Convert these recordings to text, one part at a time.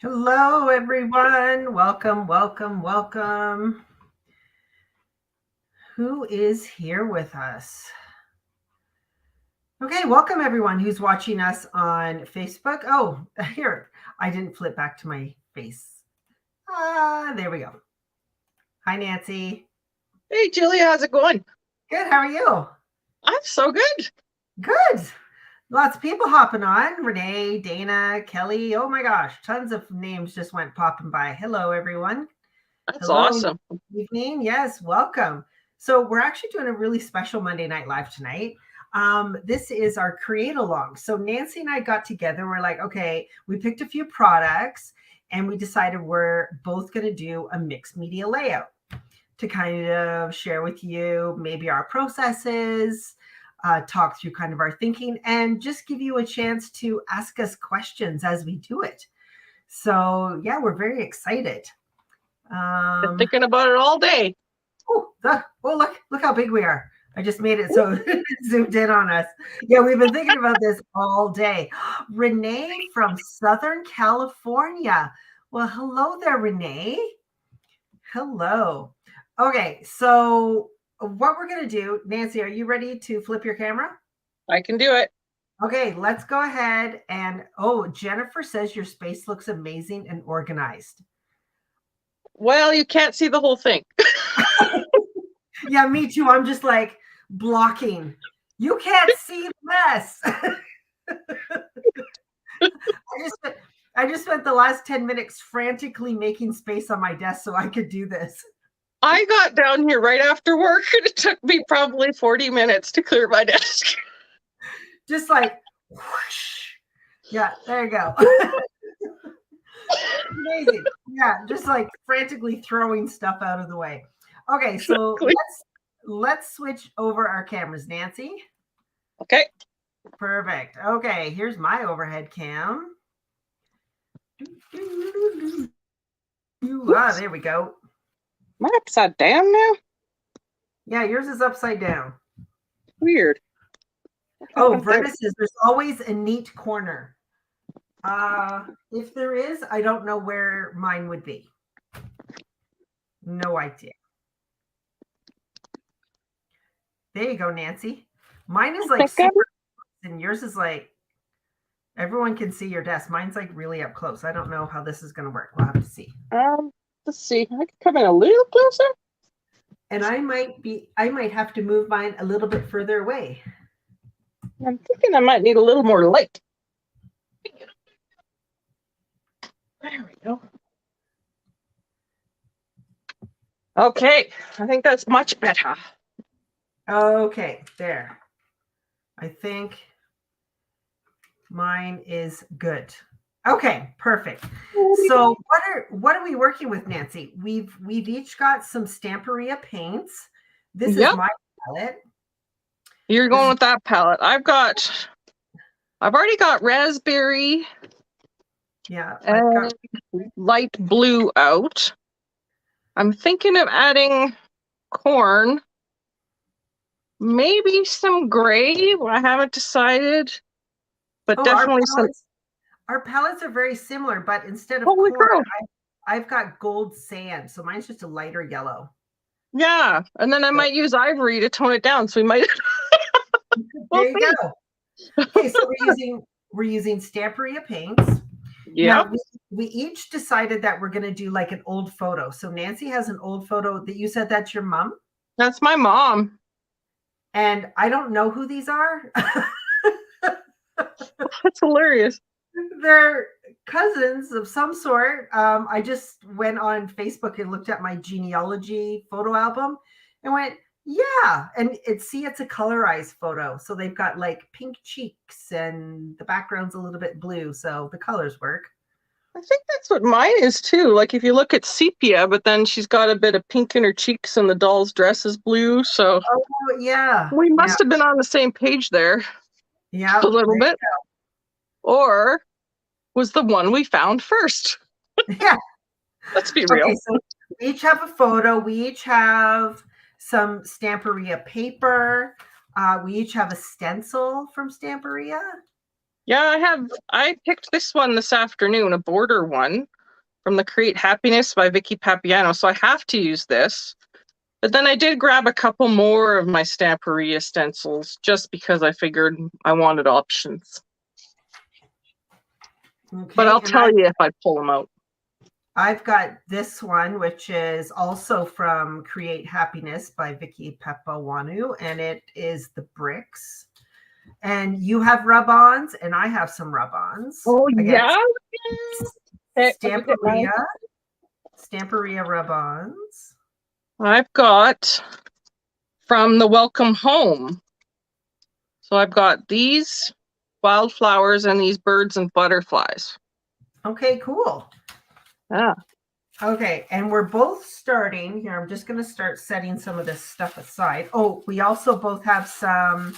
Hello, everyone. Welcome, welcome, welcome. Who is here with us? Okay, welcome everyone who's watching us on Facebook. Oh, here, I didn't flip back to my face. There we go. Hi, Nancy. Hey, Julia, how's it going? Good, how are you? I'm so good. Good. Lots of people hopping on. Renee, Dana, Kelly. Oh my gosh, tons of names just went popping by. Hello, everyone. That's Hello, awesome. evening. Yes, welcome. So we're actually doing a really special Monday Night Live tonight. This is our create along. So Nancy and I got together. We're like, okay, we picked a few products and we decided we're both going to do a mixed media layout to kind of share with you maybe our processes, talk through kind of our thinking, and just give you a chance to ask us questions as we do it. So yeah, we're very excited. Been thinking about it all day. Look how big we are. I just made it so it zoomed in on us. Yeah, we've been thinking about this all day. Renee from Southern California. Well, hello there, Renee. Hello. Okay, so what we're going to do, Nancy, are you ready to flip your camera? I can do it. Okay, let's go ahead. And Jennifer says your space looks amazing and organized. Well, you can't see the whole thing. Yeah, me too. I'm just like blocking. You can't see the mess. I just spent the last 10 minutes frantically making space on my desk so I could do this. I got down here right after work and it took me probably 40 minutes to clear my desk. Just like whoosh. Yeah, there you go. Amazing. Yeah, just like frantically throwing stuff out of the way. Okay, so Exactly. let's switch over our cameras, Nancy. Okay. Perfect. Okay, here's my overhead cam. There we go. Am I upside down now? Yeah, yours is upside down. Weird. Oh, Verna says there's always a neat corner. If there is, I don't know where mine would be. No idea. There you go, Nancy. Mine is like super, and yours is like everyone can see your desk. Mine's like really up close. I don't know how this is going to work. We'll have to see. Let's see. I can come in a little closer. And I might have to move mine a little bit further away. I'm thinking I might need a little more light. There we go. Okay, I think that's much better. Okay, there. I think mine is good. Okay, perfect. So what are we working with, Nancy? We've each got some Stamperia paints. This is my palette. You're going with that palette. I've already got raspberry. Yeah, and light blue out. I'm thinking of adding corn, maybe some gray. I haven't decided, but definitely our palettes are very similar, but instead of corn, I've got gold sand, so mine's just a lighter yellow. Yeah, and then I might use ivory to tone it down. So we might. There you go. Okay, so we're using Stamperia paints. Yeah. We each decided that we're going to do like an old photo. So Nancy has an old photo that you said that's your mom. That's my mom. And I don't know who these are. That's hilarious. They're cousins of some sort. I just went on Facebook and looked at my genealogy photo album and went, yeah. And it's a colorized photo. So they've got like pink cheeks and the background's a little bit blue. So the colors work. I think that's what mine is too. Like if you look at sepia, but then she's got a bit of pink in her cheeks and the doll's dress is blue. So yeah, we must have been on the same page there. Yeah, a little bit. Or was the one we found first? Yeah. Let's be real. Okay, so we each have a photo. We each have some Stamperia paper. We each have a stencil from Stamperia. Yeah, I picked this one this afternoon, a border one from the Create Happiness by Vicky Papiano. So I have to use this. But then I did grab a couple more of my Stamperia stencils just because I figured I wanted options. Okay, But I'll and tell you if I pull them out. I've got this one, which is also from Create Happiness by Vicky Papiano, and it is the bricks. And you have rub-ons, and I have some rub-ons. Oh, Again, yeah? Stamperia rub-ons. I've got from the Welcome Home. So I've got these wildflowers and these birds and butterflies. Okay, cool. Yeah. Okay, and we're both starting here. I'm just going to start setting some of this stuff aside. Oh, we also both have some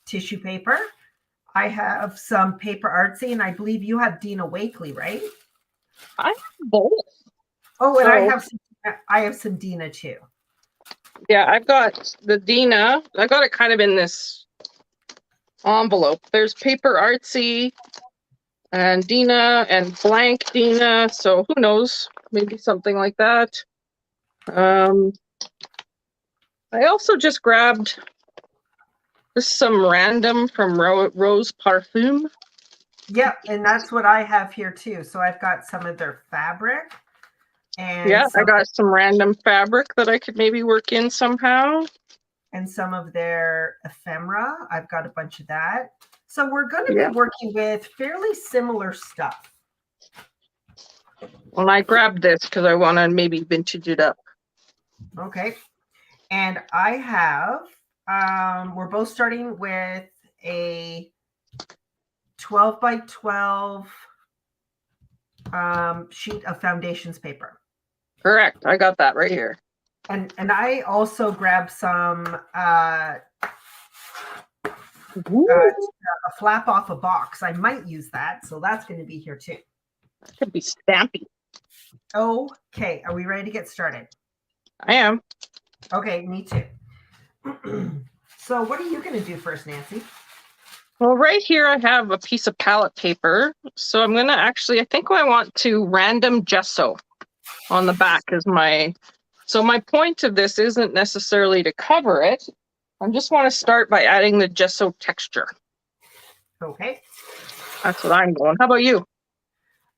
tissue paper. I have some Paper Artsy, and I believe you have Dina Wakley, right? I have both. Oh, and I have some Dina too. Yeah, I've got the Dina. I got it kind of in this envelope. There's Paper Artsy and Dina and blank Dina. So who knows? Maybe something like that. I also just grabbed some random from Rose Parfum. Yep, and that's what I have here too. So I've got some of their fabric. And yeah, I got some random fabric that I could maybe work in somehow. And some of their ephemera. I've got a bunch of that. So we're going to be working with fairly similar stuff. Well, I grabbed this because I want to maybe vintage it up. Okay. And I have, we're both starting with a 12 by 12 sheet of foundations paper. Correct. I got that right here. And I also grabbed some a flap off a box. I might use that. So that's going to be here too. That could be stampy. Okay. Are we ready to get started? I am. Okay, me too. So what are you going to do first, Nancy? Well, right here I have a piece of palette paper. So I'm going to I think I want to random gesso on the back as so my point of this isn't necessarily to cover it. I just want to start by adding the gesso texture. Okay. That's what I'm going. How about you?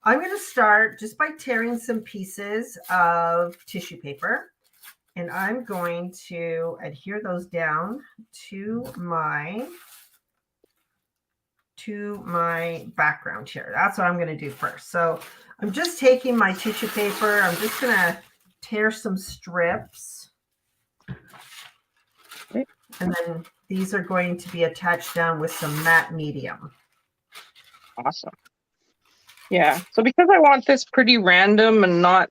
I'm going to start just by tearing some pieces of tissue paper. And I'm going to adhere those down to my background here. That's what I'm going to do first. So I'm just taking my tissue paper. I'm just going to tear some strips. Okay. And then these are going to be attached down with some matte medium. Awesome. Yeah. So because I want this pretty random and not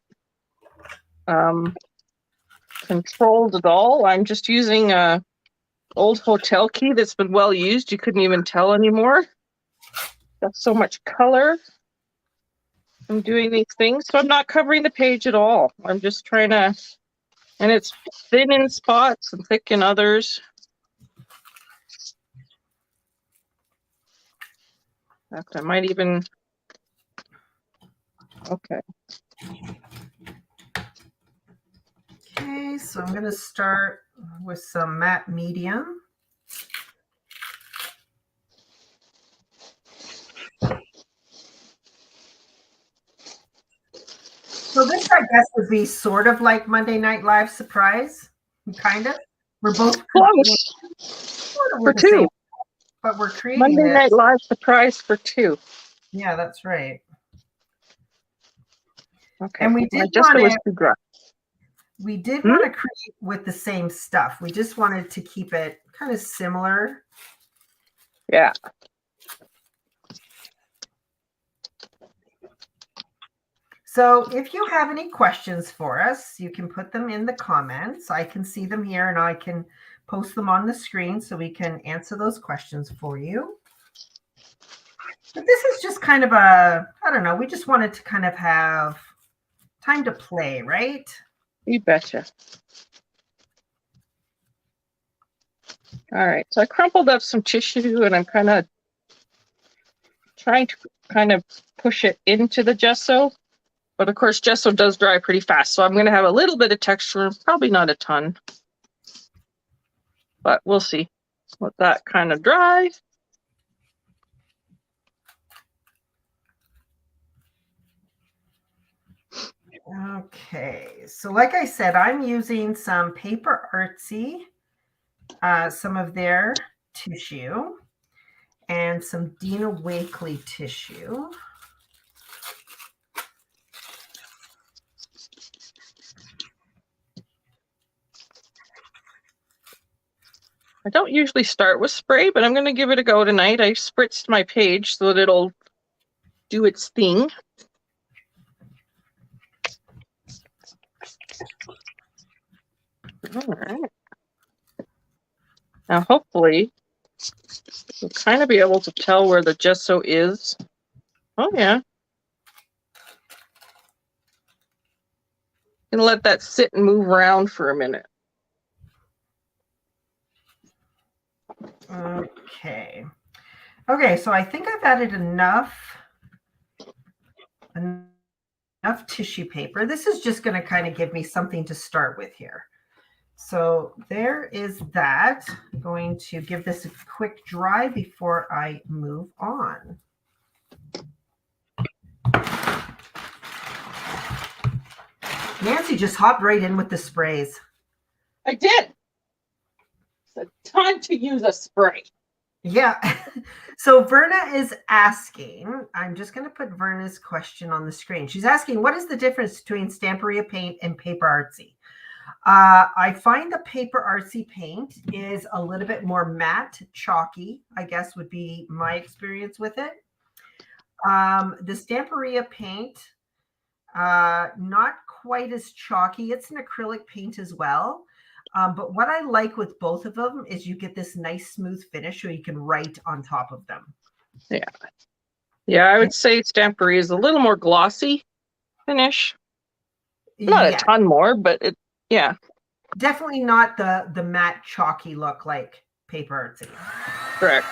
controlled at all, I'm just using a old hotel key that's been well used. You couldn't even tell anymore. Got so much color. I'm doing these things, so I'm not covering the page at all. I'm just trying to, and it's thin in spots and thick in others. In fact, I might even, okay. Okay, so I'm going to start with some matte medium. So this, I guess, would be sort of like Monday Night Live surprise, kind of. We're both close for two, same, but we're creating Monday Night Live surprise for two. Yeah, that's right. Okay, and we did want to create with the same stuff. We just wanted to keep it kind of similar. Yeah. So if you have any questions for us, you can put them in the comments. I can see them here and I can post them on the screen so we can answer those questions for you. But this is just kind of I don't know, we just wanted to kind of have time to play, right? You betcha. All right, so I crumpled up some tissue and I'm kind of trying to kind of push it into the gesso. But of course, gesso does dry pretty fast. So I'm going to have a little bit of texture, probably not a ton. But we'll see. Let that kind of dry. Okay, so like I said, I'm using some Paper Artsy, some of their tissue, and some Dina Wakley tissue. I don't usually start with spray, but I'm going to give it a go tonight. I spritzed my page so that it'll do its thing. All right. Now, hopefully, you'll kind of be able to tell where the gesso is. Oh, yeah. And let that sit and move around for a minute. Okay. Okay, so I think I've added enough tissue paper. This is just going to kind of give me something to start with here. So there is that. I'm going to give this a quick dry before I move on. Nancy just hopped right in with the sprays. I did. It's time to use a spray. Yeah. So Verna is asking, I'm just going to put Verna's question on the screen. She's asking, what is the difference between Stamperia paint and Paper Artsy? I find the Paper Artsy paint is a little bit more matte, chalky, I guess would be my experience with it. The Stamperia paint, not quite as chalky. It's an acrylic paint as well. But what I like with both of them is you get this nice smooth finish so you can write on top of them. Yeah. Yeah, I would say Stamperia is a little more glossy finish. Not a ton more, but it, yeah. Definitely not the matte chalky look like Paper Artsy. Correct.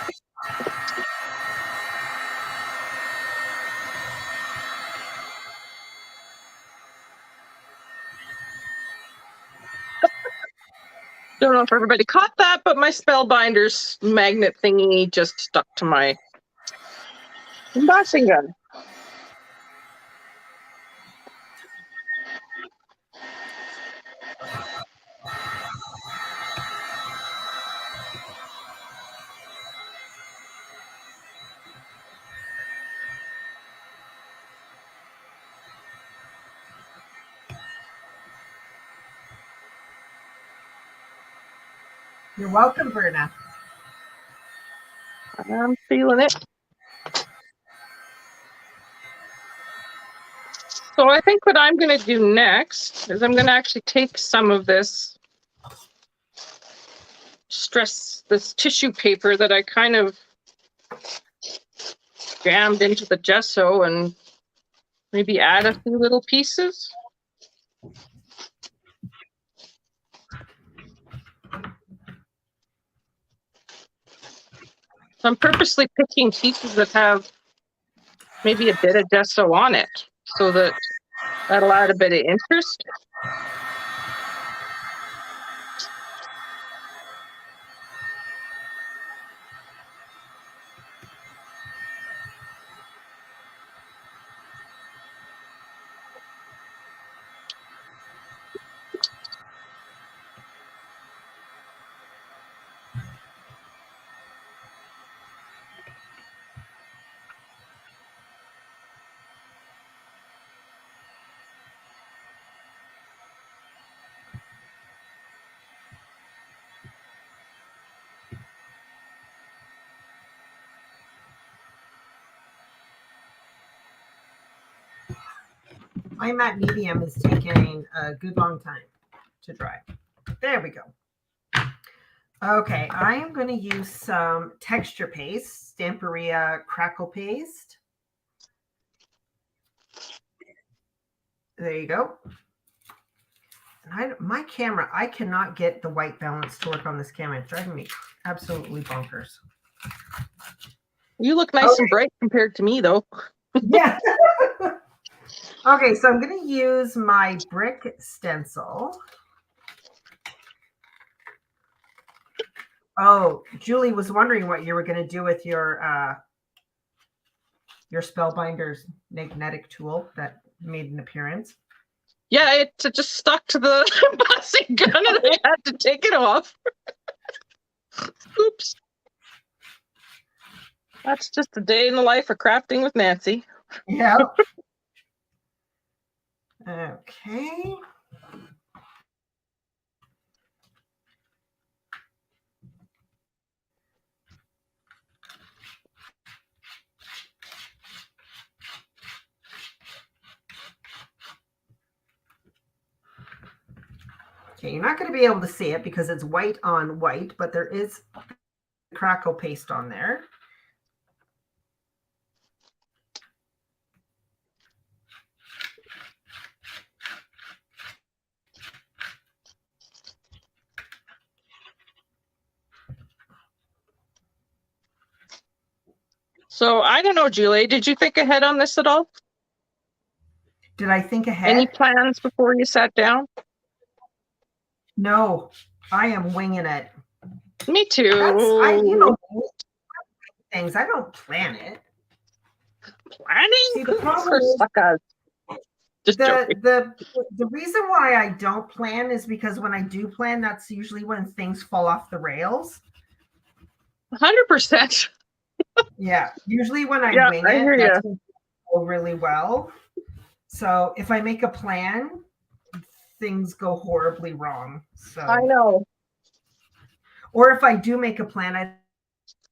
Don't know if everybody caught that, but my Spellbinders magnet thingy just stuck to my embossing gun. You're welcome, Verna. I'm feeling it. So I think what I'm going to do next is I'm going to actually take some of this tissue paper that I kind of jammed into the gesso and maybe add a few little pieces. So I'm purposely picking pieces that have maybe a bit of gesso on it so that that'll add a bit of interest. My matte medium is taking a good long time to dry. There we go. Okay, I am going to use some texture paste, Stamperia crackle paste. There you go. My camera, I cannot get the white balance to work on this camera. It's driving me absolutely bonkers. You look nice and bright compared to me, though. Yeah. Okay, so I'm going to use my brick stencil. Oh, Julie was wondering what you were going to do with your Spellbinder's magnetic tool that made an appearance. Yeah, it just stuck to the busing gun and I had to take it off. Oops. That's just a day in the life of crafting with Nancy. Yeah. Okay. Okay, you're not going to be able to see it because it's white on white, but there is crackle paste on there. So I don't know, Julie, did you think ahead on this at all? Did I think ahead? Any plans before you sat down? No, I am winging it. Me too. Things. I don't plan it. Planning? See, the problem is the reason why I don't plan is because when I do plan, that's usually when things fall off the rails. 100%. Yeah, usually when I wing it, that's going to go really well. So if I make a plan, things go horribly wrong. So I know. Or if I do make a plan, I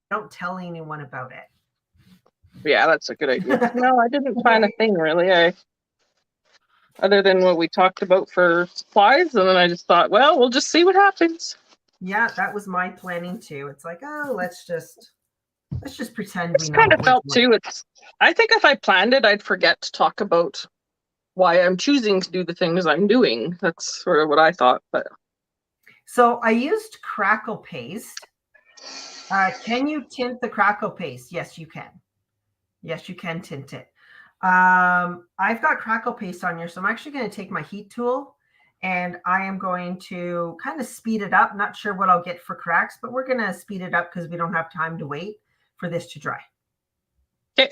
don't tell anyone about it. Yeah, that's a good idea. No, I didn't plan a thing really. Other than what we talked about for supplies, and then I just thought, well, we'll just see what happens. Yeah, that was my planning too. It's like, oh, let's just pretend we know. Kind of felt too. I think if I planned it, I'd forget to talk about why I'm choosing to do the things I'm doing. That's sort of what I thought. But so I used crackle paste. Can you tint the crackle paste? Yes, you can. Yes, you can tint it. I've got crackle paste on here, so I'm actually going to take my heat tool and I am going to kind of speed it up. Not sure what I'll get for cracks, but we're going to speed it up because we don't have time to wait for this to dry. Okay.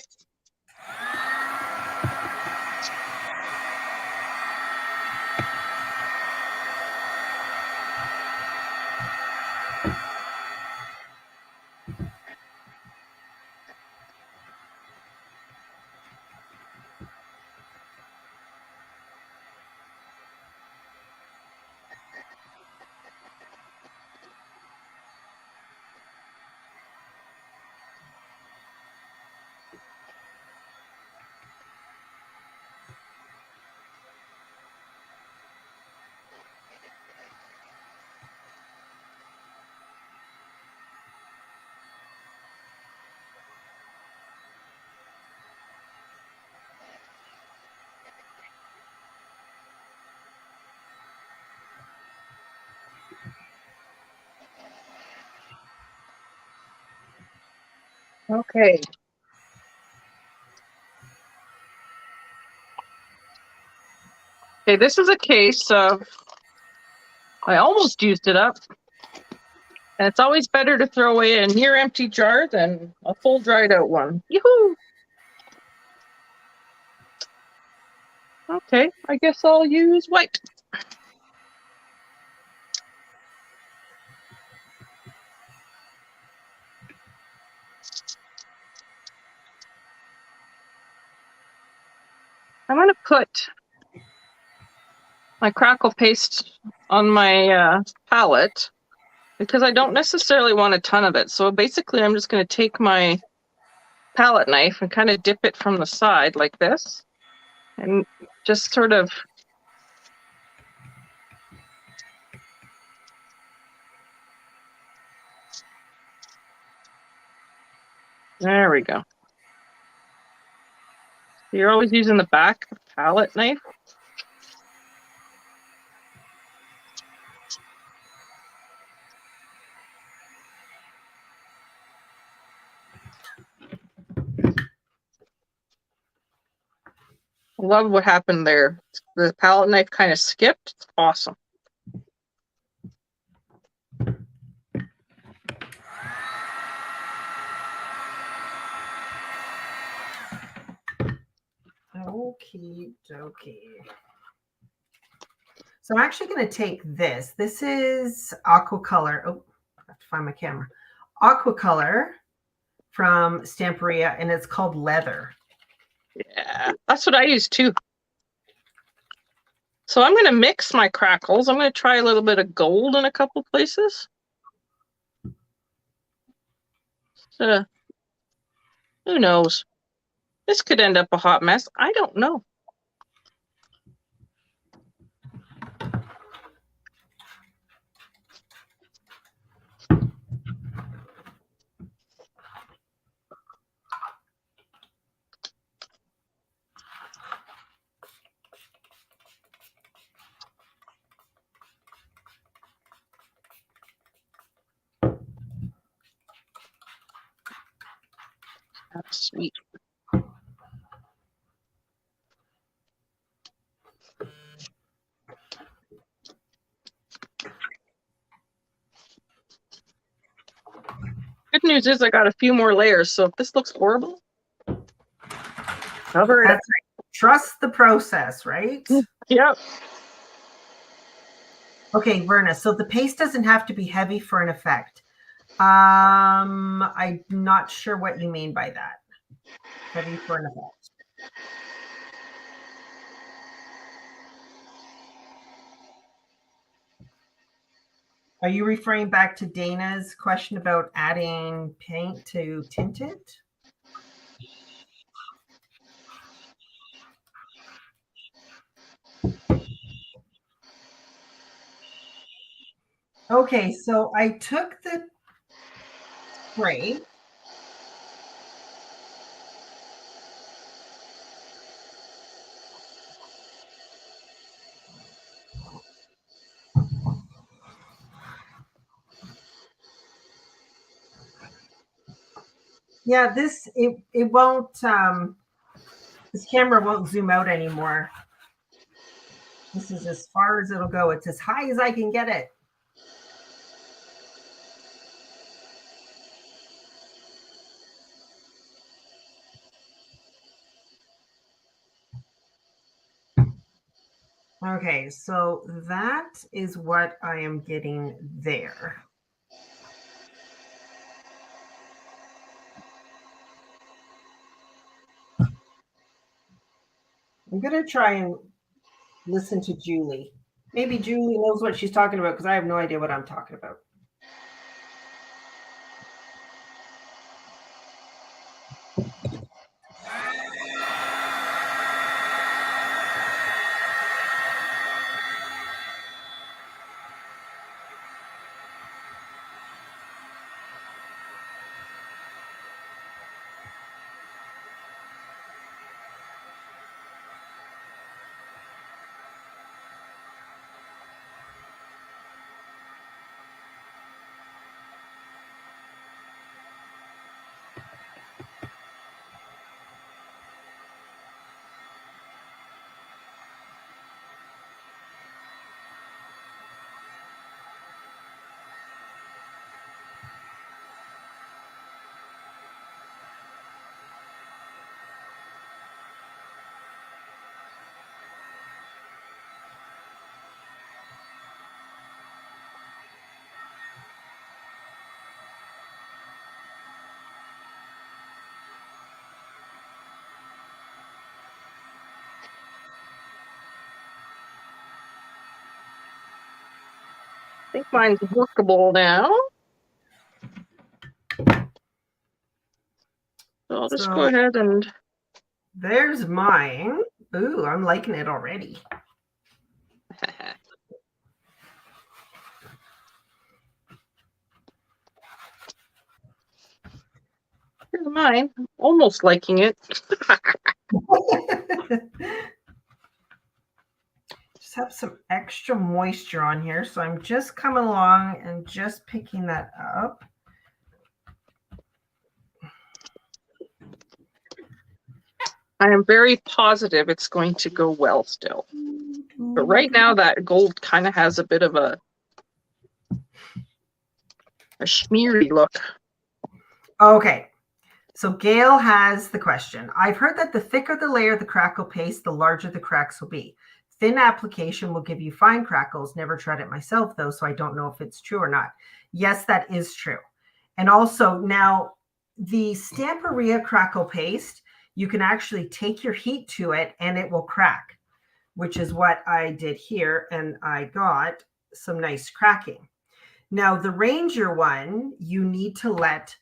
Okay. Okay, this is a case of I almost used it up. And it's always better to throw away a near empty jar than a full dried out one. Yoo-hoo! Okay, I guess I'll use white. I'm going to put my crackle paste on my palette because I don't necessarily want a ton of it. So basically I'm just going to take my palette knife and kind of dip it from the side like this and just sort of there we go. You're always using the back of the palette knife. Love what happened there. The palette knife kind of skipped. It's awesome. Okie dokie. So I'm actually going to take this. This is Aquacolor. Oh, I have to find my camera. Aquacolor from Stamperia, and it's called Leather. Yeah, that's what I use too. So I'm going to mix my crackles. I'm going to try a little bit of gold in a couple places. Who knows? This could end up a hot mess. I don't know. That's sweet. Good news is I got a few more layers, so if this looks horrible, cover it. Trust the process, right? Yep. Okay, Verna, so the paste doesn't have to be heavy for an effect. I'm not sure what you mean by that. Heavy for an effect. Are you referring back to Dana's question about adding paint to tint it? Okay, so I took the spray. Yeah, it won't this camera won't zoom out anymore. This is as far as it'll go. It's as high as I can get it. Okay, so that is what I am getting there. I'm going to try and listen to Julie. Maybe Julie knows what she's talking about because I have no idea what I'm talking about. I think mine's workable now. So I'll just go ahead and... There's mine. Ooh, I'm liking it already. Here's mine. I'm almost liking it. Just have some extra moisture on here. So I'm just coming along and just picking that up. I am very positive it's going to go well still. But right now that gold kind of has a bit of a smeary look. Okay. So Gail has the question. I've heard that the thicker the layer of the crackle paste, the larger the cracks will be. Thin application will give you fine crackles. Never tried it myself though, so I don't know if it's true or not. Yes, that is true. And also now the Stamperia crackle paste, you can actually take your heat to it and it will crack, which is what I did here. And I got some nice cracking. Now the Ranger one, you need to let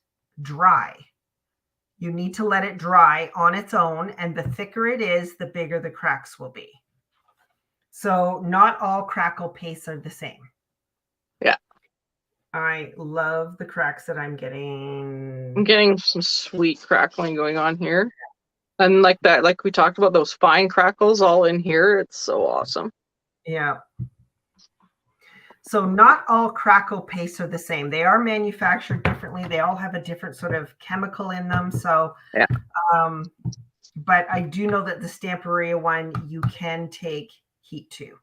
dry. You need to let it dry on its own, and the thicker it is, the bigger the cracks will be. So not all crackle pastes are the same. Yeah. I love the cracks that I'm getting. I'm getting some sweet crackling going on here. And like that, like we talked about, those fine crackles all in here. It's so awesome. Yeah. So not all crackle pastes are the same. They are manufactured differently. They all have a different sort of chemical in them. So, yeah. But I do know that the Stamperia one, you can take heat to,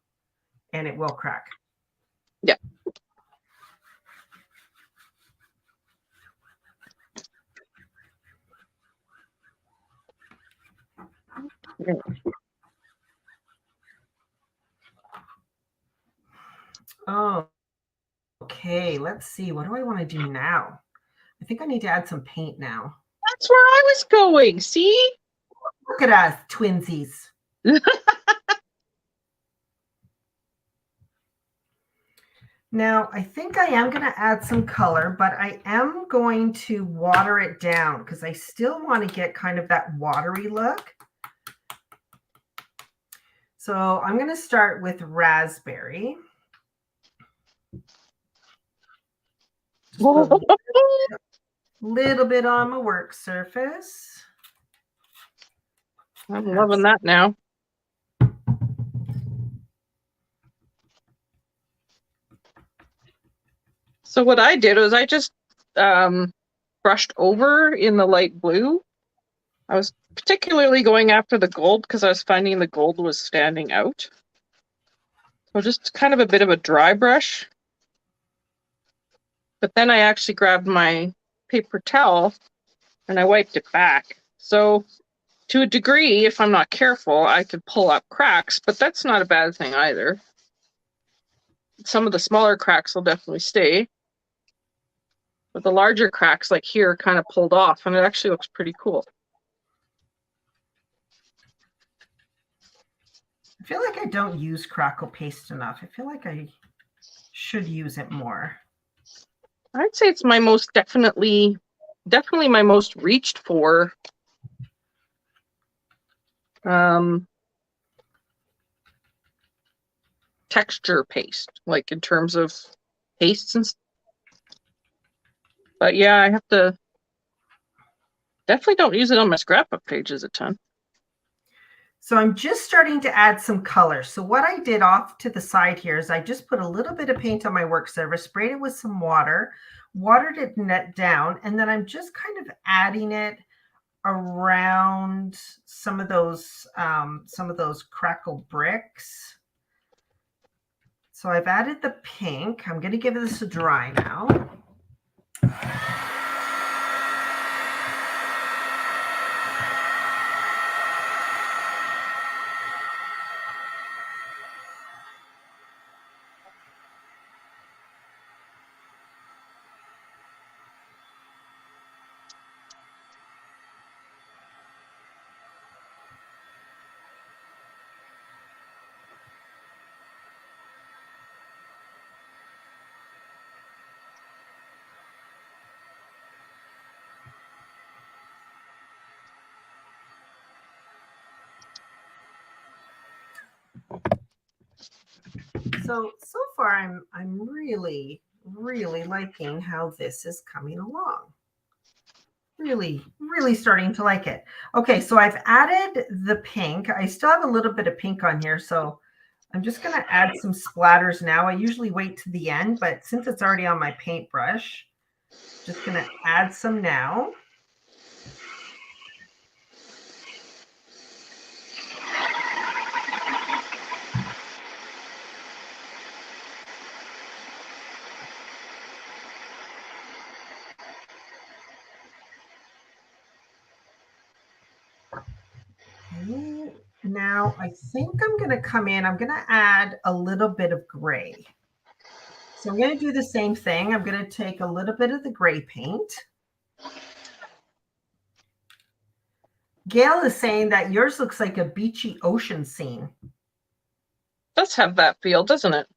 and it will crack. Yeah. Yeah. Oh, okay. Let's see. What do I want to do now? I think I need to add some paint now. That's where I was going. See? Look at us, twinsies. Now, I think I am going to add some color, but I am going to water it down because I still want to get kind of that watery look. So I'm going to start with raspberry. Just a little bit on my work surface. I'm loving that now. So what I did was I just brushed over in the light blue. I was particularly going after the gold because I was finding the gold was standing out. So just kind of a bit of a dry brush. But then I actually grabbed my paper towel and I wiped it back. So to a degree, if I'm not careful, I could pull up cracks, but that's not a bad thing either. Some of the smaller cracks will definitely stay. But the larger cracks, like here, kind of pulled off, and it actually looks pretty cool. I feel like I don't use crackle paste enough. I feel like I should use it more. I'd say it's my most definitely my most reached for texture paste, like in terms of pastes and stuff. But yeah, I have to definitely don't use it on my scrapbook pages a ton. So I'm just starting to add some color. So what I did off to the side here is I just put a little bit of paint on my work surface, sprayed it with some water, watered it down, and then I'm just kind of adding it around some of those crackle bricks. So I've added the pink. I'm going to give this a dry now. So far I'm really liking how this is coming along. Really starting to like it. Okay, so I've added the pink. I still have a little bit of pink on here, so I'm just going to add some splatters now. I usually wait to the end, but since it's already on my paintbrush, just going to add some now. Now I think I'm going to come in, I'm going to add a little bit of gray. So I'm going to do the same thing. I'm going to take a little bit of the gray paint. Gail is saying that yours looks like a beachy ocean scene. Does have that feel, doesn't it?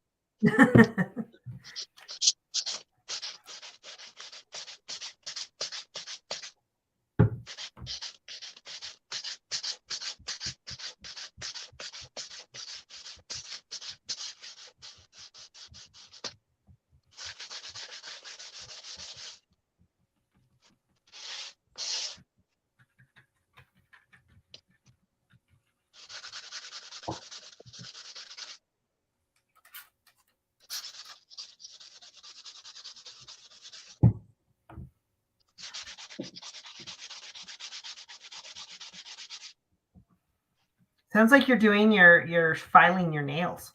Sounds like you're doing you're filing your nails.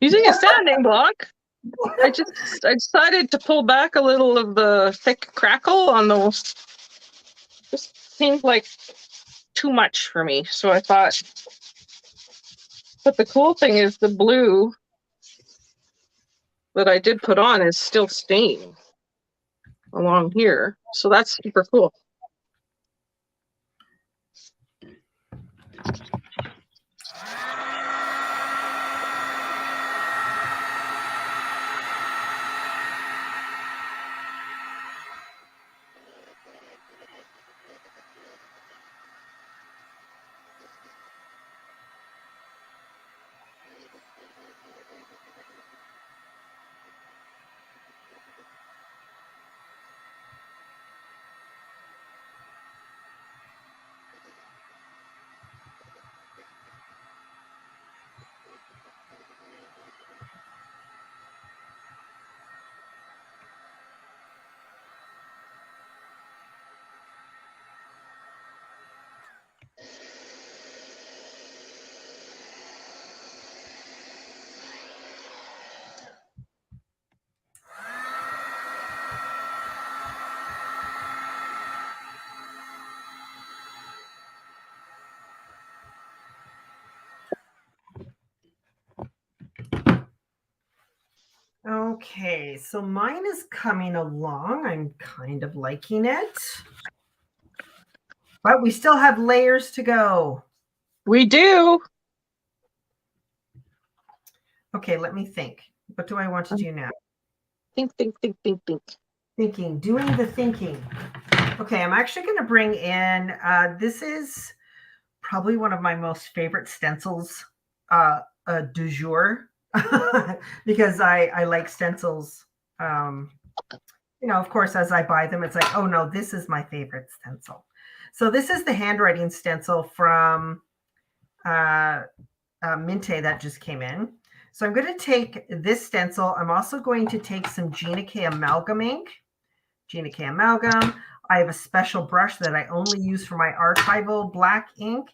Using a sanding block. I decided to pull back a little of the thick crackle on those. Just seemed like too much for me. So I thought, but the cool thing is the blue that I did put on is still staying along here. So that's super cool. Okay, so mine is coming along. I'm kind of liking it. But we still have layers to go. We do. Okay, let me think. What do I want to do now? Think. Thinking, doing the thinking. Okay, I'm actually going to bring in, this is probably one of my most favorite stencils du jour, because I like stencils. Of course, as I buy them, it's like, oh no, this is my favorite stencil. So this is the handwriting stencil from Minte that just came in. So I'm going to take this stencil. I'm also going to take some Gina K Amalgam ink. Gina K Amalgam. I have a special brush that I only use for my archival black ink.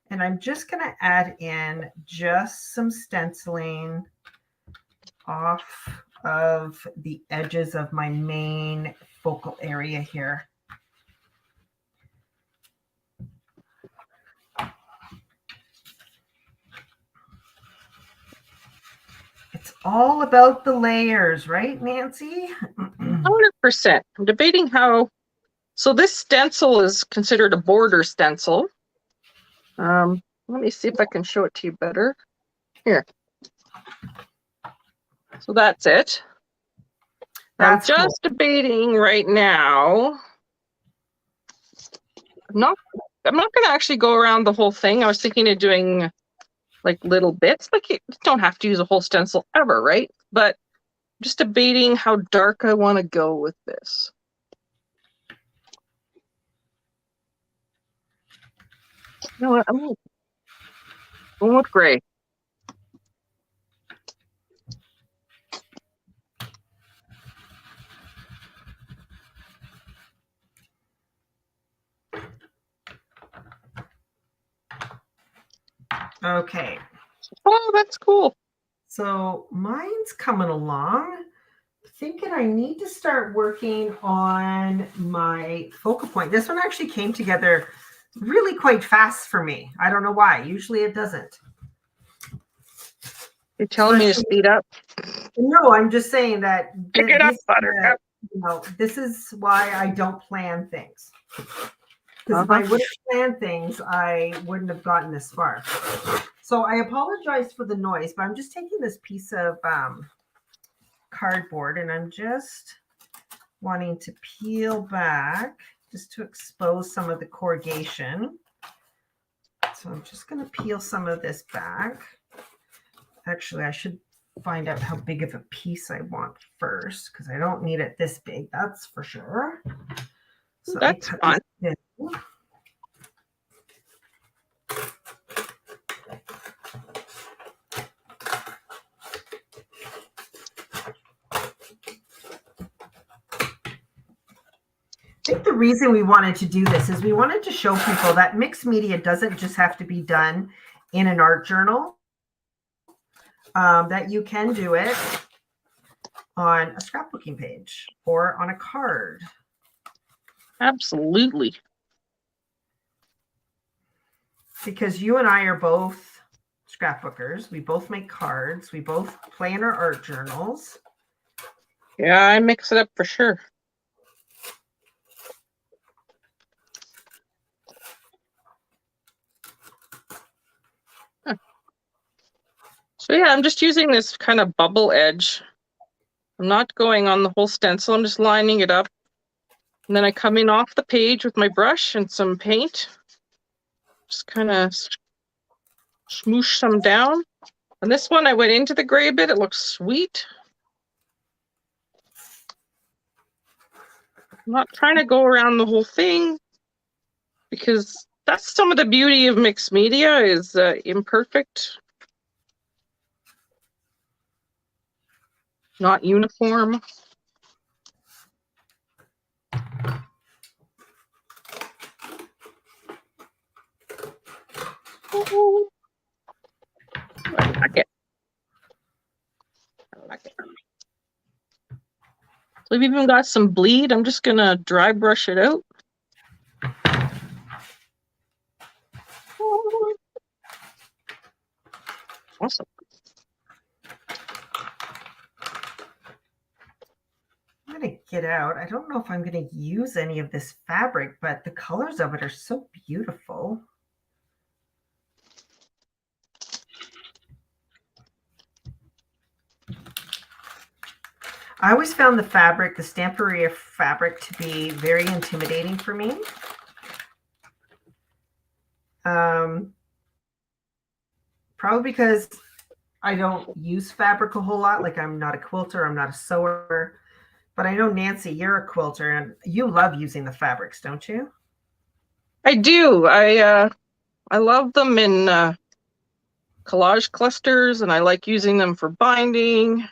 And I'm just going to add in just some stenciling off of the edges of my main focal area here. It's all about the layers, right, Nancy? 100%. I'm debating how. So this stencil is considered a border stencil. Let me see if I can show it to you better. Here. So that's it. I'm just debating right now. I'm not going to actually go around the whole thing. I was thinking of doing like little bits. Like you don't have to use a whole stencil ever, right? But just debating how dark I want to go with this. You know what? I'm going with gray. Okay. Oh, that's cool. So mine's coming along. Thinking I need to start working on my focal point. This one actually came together really quite fast for me. I don't know why. Usually it doesn't. You're telling me to speed up? No, I'm just saying that Pick it up, Buttercup. This is why I don't plan things. Because if I would have planned things, I wouldn't have gotten this far. So I apologize for the noise, but I'm just taking this piece of cardboard and I'm just wanting to peel back just to expose some of the corrugation. So I'm just going to peel some of this back. Actually, I should find out how big of a piece I want first because I don't need it this big, that's for sure. So that's fun. I think the reason we wanted to do this is we wanted to show people that mixed media doesn't just have to be done in an art journal, that you can do it on a scrapbooking page or on a card. Absolutely. Because you and I are both scrapbookers. We both make cards. We both play in our art journals. Yeah, I mix it up for sure. So yeah, I'm just using this kind of bubble edge. I'm not going on the whole stencil. I'm just lining it up. And then I come in off the page with my brush and some paint. Just kind of smoosh some down. And this one, I went into the gray bit. It looks sweet. I'm not trying to go around the whole thing because that's some of the beauty of mixed media is imperfect, not uniform. Oh, I like it. I like it. So we've even got some bleed. I'm just gonna dry brush it out. Awesome. I'm going to get out. I don't know if I'm going to use any of this fabric, but the colors of it are so beautiful. I always found the fabric, the Stamperia fabric, to be very intimidating for me. Probably because I don't use fabric a whole lot. Like I'm not a quilter, I'm not a sewer. But I know, Nancy, you're a quilter and you love using the fabrics, don't you? I do. I love them in collage clusters, and I like using them for binding.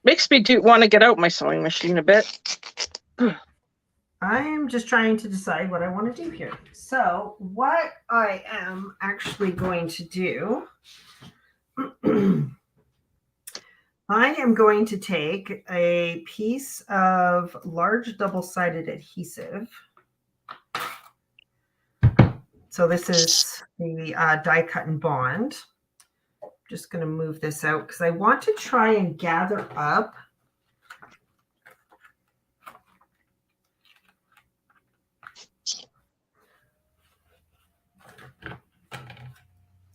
Makes me want to get out my sewing machine a bit. I am just trying to decide what I want to do here. So what I am actually going to do, I am going to take a piece of large double-sided adhesive. So this is the die cut and bond. I'm just going to move this out because I want to try and gather up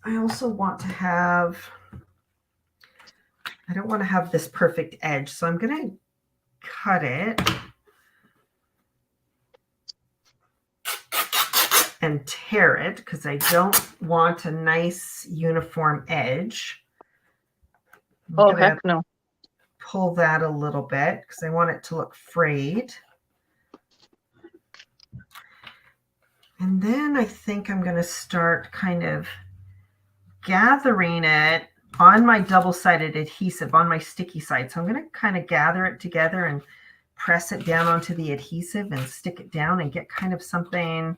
I also want to have, I don't want to have this perfect edge, so I'm going to cut it and tear it because I don't want a nice uniform edge. Oh, heck no. Pull that a little bit because I want it to look frayed. And then I think I'm going to start kind of gathering it on my double-sided adhesive, on my sticky side. So I'm going to kind of gather it together and press it down onto the adhesive and stick it down and get kind of something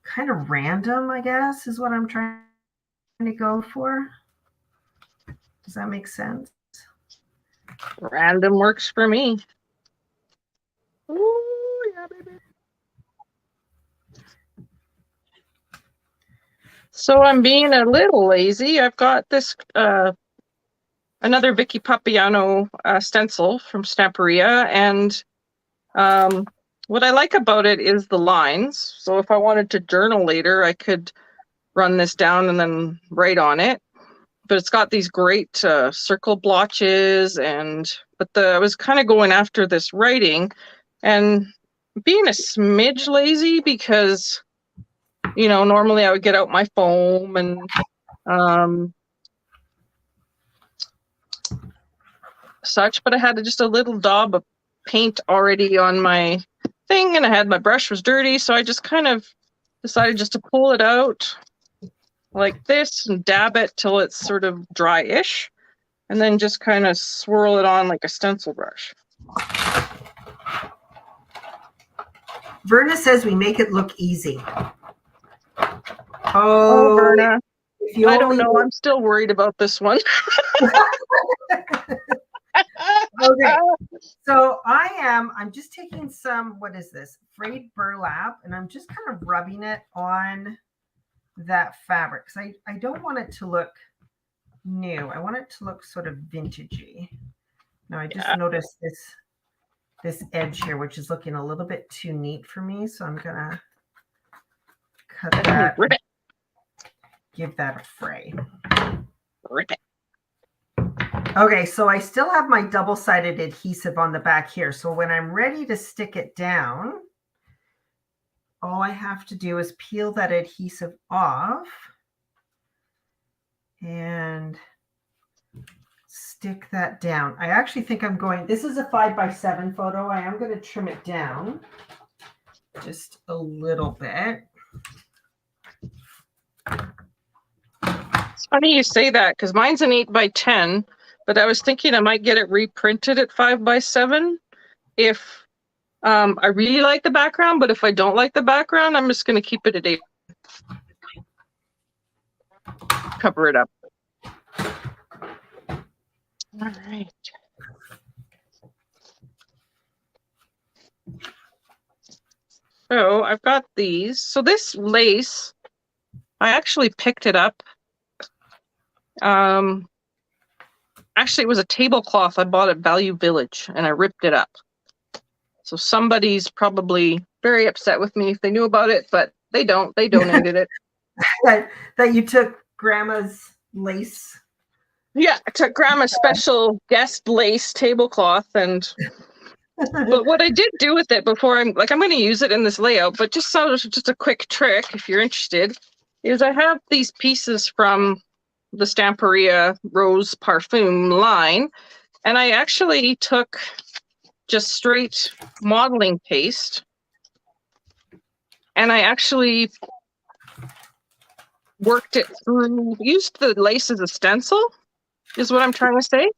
kind of random, I guess, is what I'm trying to go for. Does that make sense? Random works for me. Ooh, So I'm being a little lazy. I've got this another Vicky Papiano stencil from Stamperia, and what I like about it is the lines. So if I wanted to journal later, I could run this down and then write on it. But it's got these great circle blotches, but I was kind of going after this writing and being a smidge lazy because, you know, normally I would get out my foam and such, but I had just a little daub of paint already on my thing, and I had my brush was dirty, so I just kind of decided just to pull it out like this and dab it till it's sort of dry-ish, and then just kind of swirl it on like a stencil brush. Verna says we make it look easy. Oh, Verna. I don't know. Knew. I'm still worried about this one. Okay. So I'm just taking some, what is this? Frayed burlap, and I'm just kind of rubbing it on that fabric because I don't want it to look new. I want it to look sort of vintagey. Now I just noticed this edge here, which is looking a little bit too neat for me. So I'm gonna cut that. Rip it. Give that a fray. Rip it. Okay, so I still have my double-sided adhesive on the back here. So when I'm ready to stick it down, all I have to do is peel that adhesive off and stick that down. I actually think this is a 5x7 photo. I am going to trim it down just a little bit. It's funny you say that because mine's an 8x10, but I was thinking I might get it reprinted at 5x7 if I really like the background, but if I don't like the background, I'm just going to keep it at 8. Cover it up. All right. So I've got these. So this lace, I actually picked it up. Actually, it was a tablecloth I bought at Value Village, and I ripped it up. So somebody's probably very upset with me if they knew about it, but they don't. They donated it. that you took Grandma's lace. Yeah, I took Grandma's special guest lace tablecloth, but what I did do with it before I'm going to use it in this layout, but just a quick trick if you're interested, is I have these pieces from the Stamperia Rose Parfum line, and I actually took just straight modeling paste, and I actually worked it through, used the lace as a stencil, is what I'm trying to say.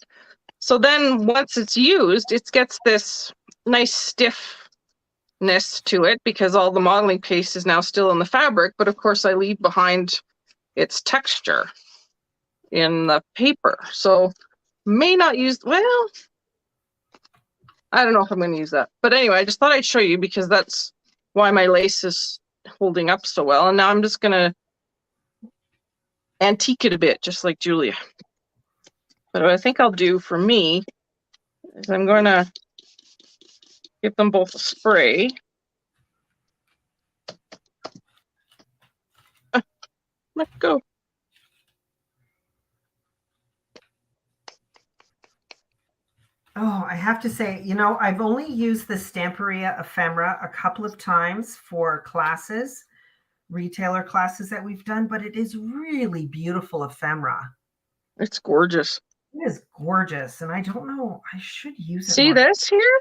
So then once it's used, it gets this nice stiffness to it because all the modeling paste is now still in the fabric, but of course I leave behind its texture in the paper. So may not use, well, I don't know if I'm going to use that. But anyway, I just thought I'd show you because that's why my lace is holding up so well. And now I'm just going to antique it a bit, just like Julia. But what I think I'll do for me is I'm going to give them both a spray. Let go. Oh, I have to say, I've only used the Stamperia ephemera a couple of times for classes, retailer classes that we've done, but it is really beautiful ephemera. It's gorgeous. It is gorgeous, and I don't know, I should use it. See this here?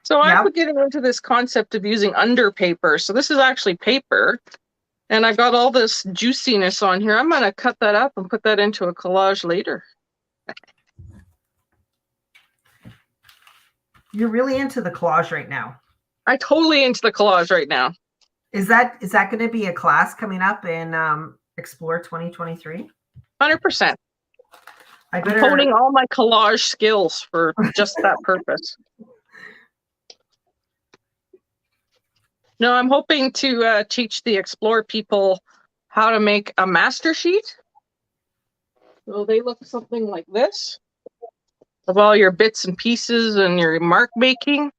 So I'm getting into this concept of using under paper. So this is actually paper, and I've got all this juiciness on here. I'm going to cut that up and put that into a collage later. You're really into the collage right now. I'm totally into the collage right now. Is that going to be a class coming up in Explore 2023? 100%. I'm honing all my collage skills for just that purpose. No, I'm hoping to teach the Explore people how to make a master sheet. So they look something like this, of all your bits and pieces and your mark making.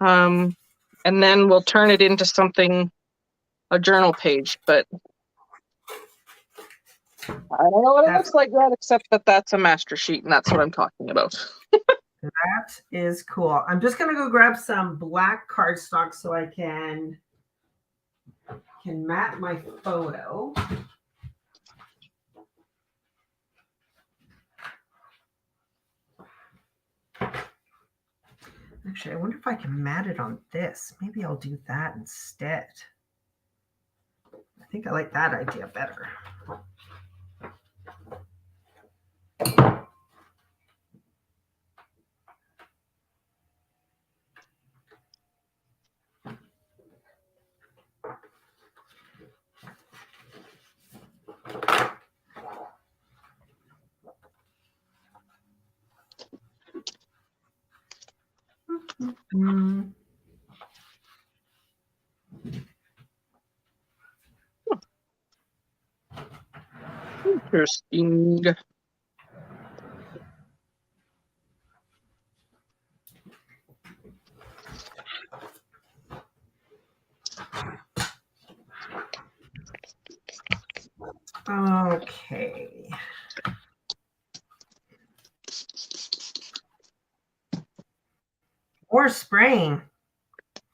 And then we'll turn it into something, a journal page, but I don't know what it looks like yet, except that that's a master sheet, and that's what I'm talking about. That is cool. I'm just gonna go grab some black cardstock so I can mat my photo. Actually, I wonder if I can mat it on this. Maybe I'll do that instead. I think I like that idea better. Interesting. Okay. More spraying.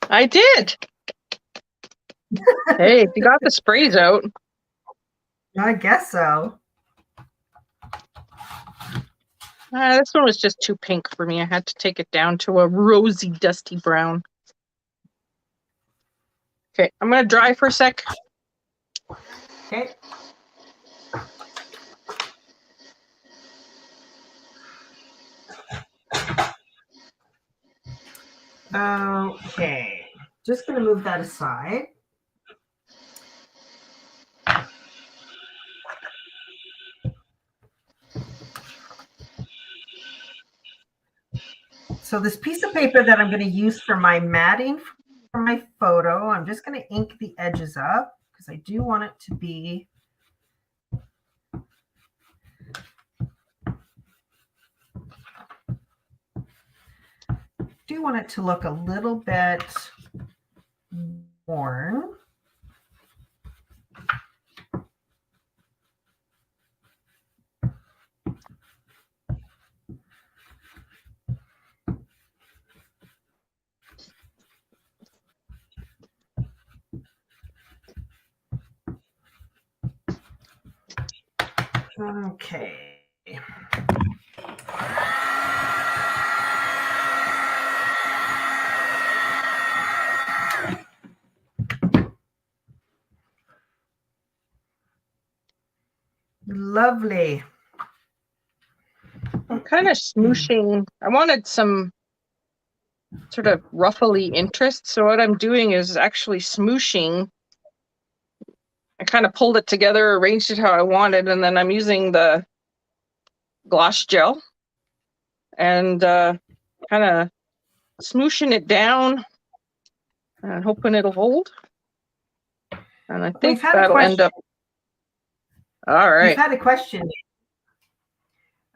I did. Hey, you got the sprays out. I guess so. This one was just too pink for me. I had to take it down to a rosy, dusty brown. Okay, I'm going to dry for a sec. Okay. Okay. Just going to move that aside. So this piece of paper that I'm going to use for my matting for my photo, I'm just going to ink the edges up because I do want it to be to look a little bit worn. Okay. Lovely. I'm kind of smooshing. I wanted some sort of ruffly interest. So what I'm doing is actually smooshing. I kind of pulled it together, arranged it how I wanted, and then I'm using the gloss gel and kind of smooshing it down and hoping it'll hold. And I think that'll end up. All right. We've had a question.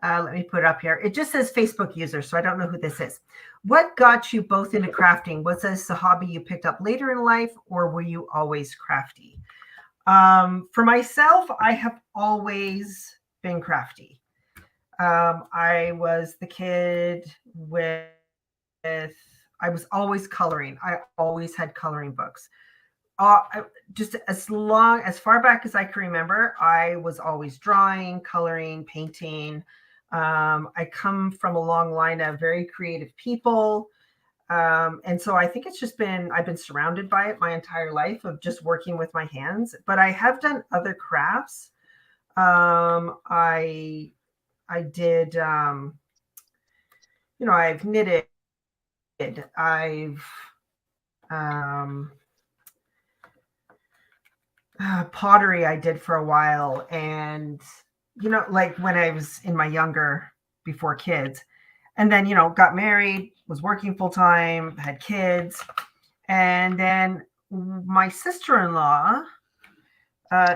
Let me put it up here. It just says Facebook user, so I don't know who this is. What got you both into crafting? Was this a hobby you picked up later in life, or were you always crafty? For myself, I have always been crafty. I was the kid with, I was always coloring. I always had coloring books. Just as far back as I can remember, I was always drawing, coloring, painting. I come from a long line of very creative people. And so I think it's just I've been surrounded by it my entire life of just working with my hands, but I have done other crafts. I did, I've knitted, I've, pottery I did for a while. And, like when I was in my before kids, and then, got married, was working full time, had kids. And then my sister-in-law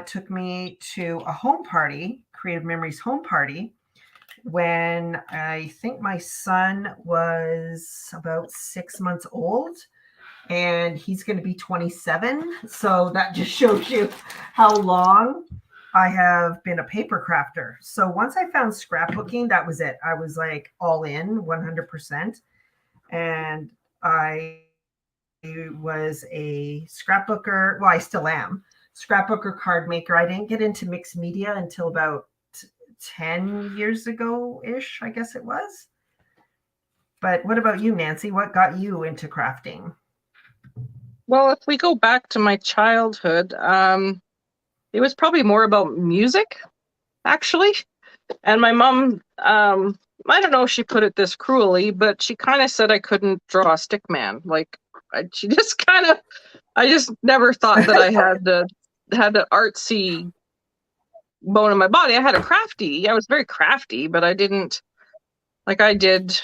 took me to a home party, Creative Memories home party, when I think my son was about 6 months old, and he's going to be 27. So that just shows you how long I have been a paper crafter. So once I found scrapbooking, that was it. I was like all in 100%. And I was a scrapbooker. Well, I still am. Scrapbooker, card maker. I didn't get into mixed media until about 10 years ago ish, I guess it was. But what about you, Nancy? What got you into crafting? Well, if we go back to my childhood, it was probably more about music, actually. And my mom, I don't know if she put it this cruelly, but she kind of said I couldn't draw a stick man. Like, she just kind of, I just never thought that I had the artsy bone in my body. I had a crafty. I was very crafty, but I didn't, like, I did,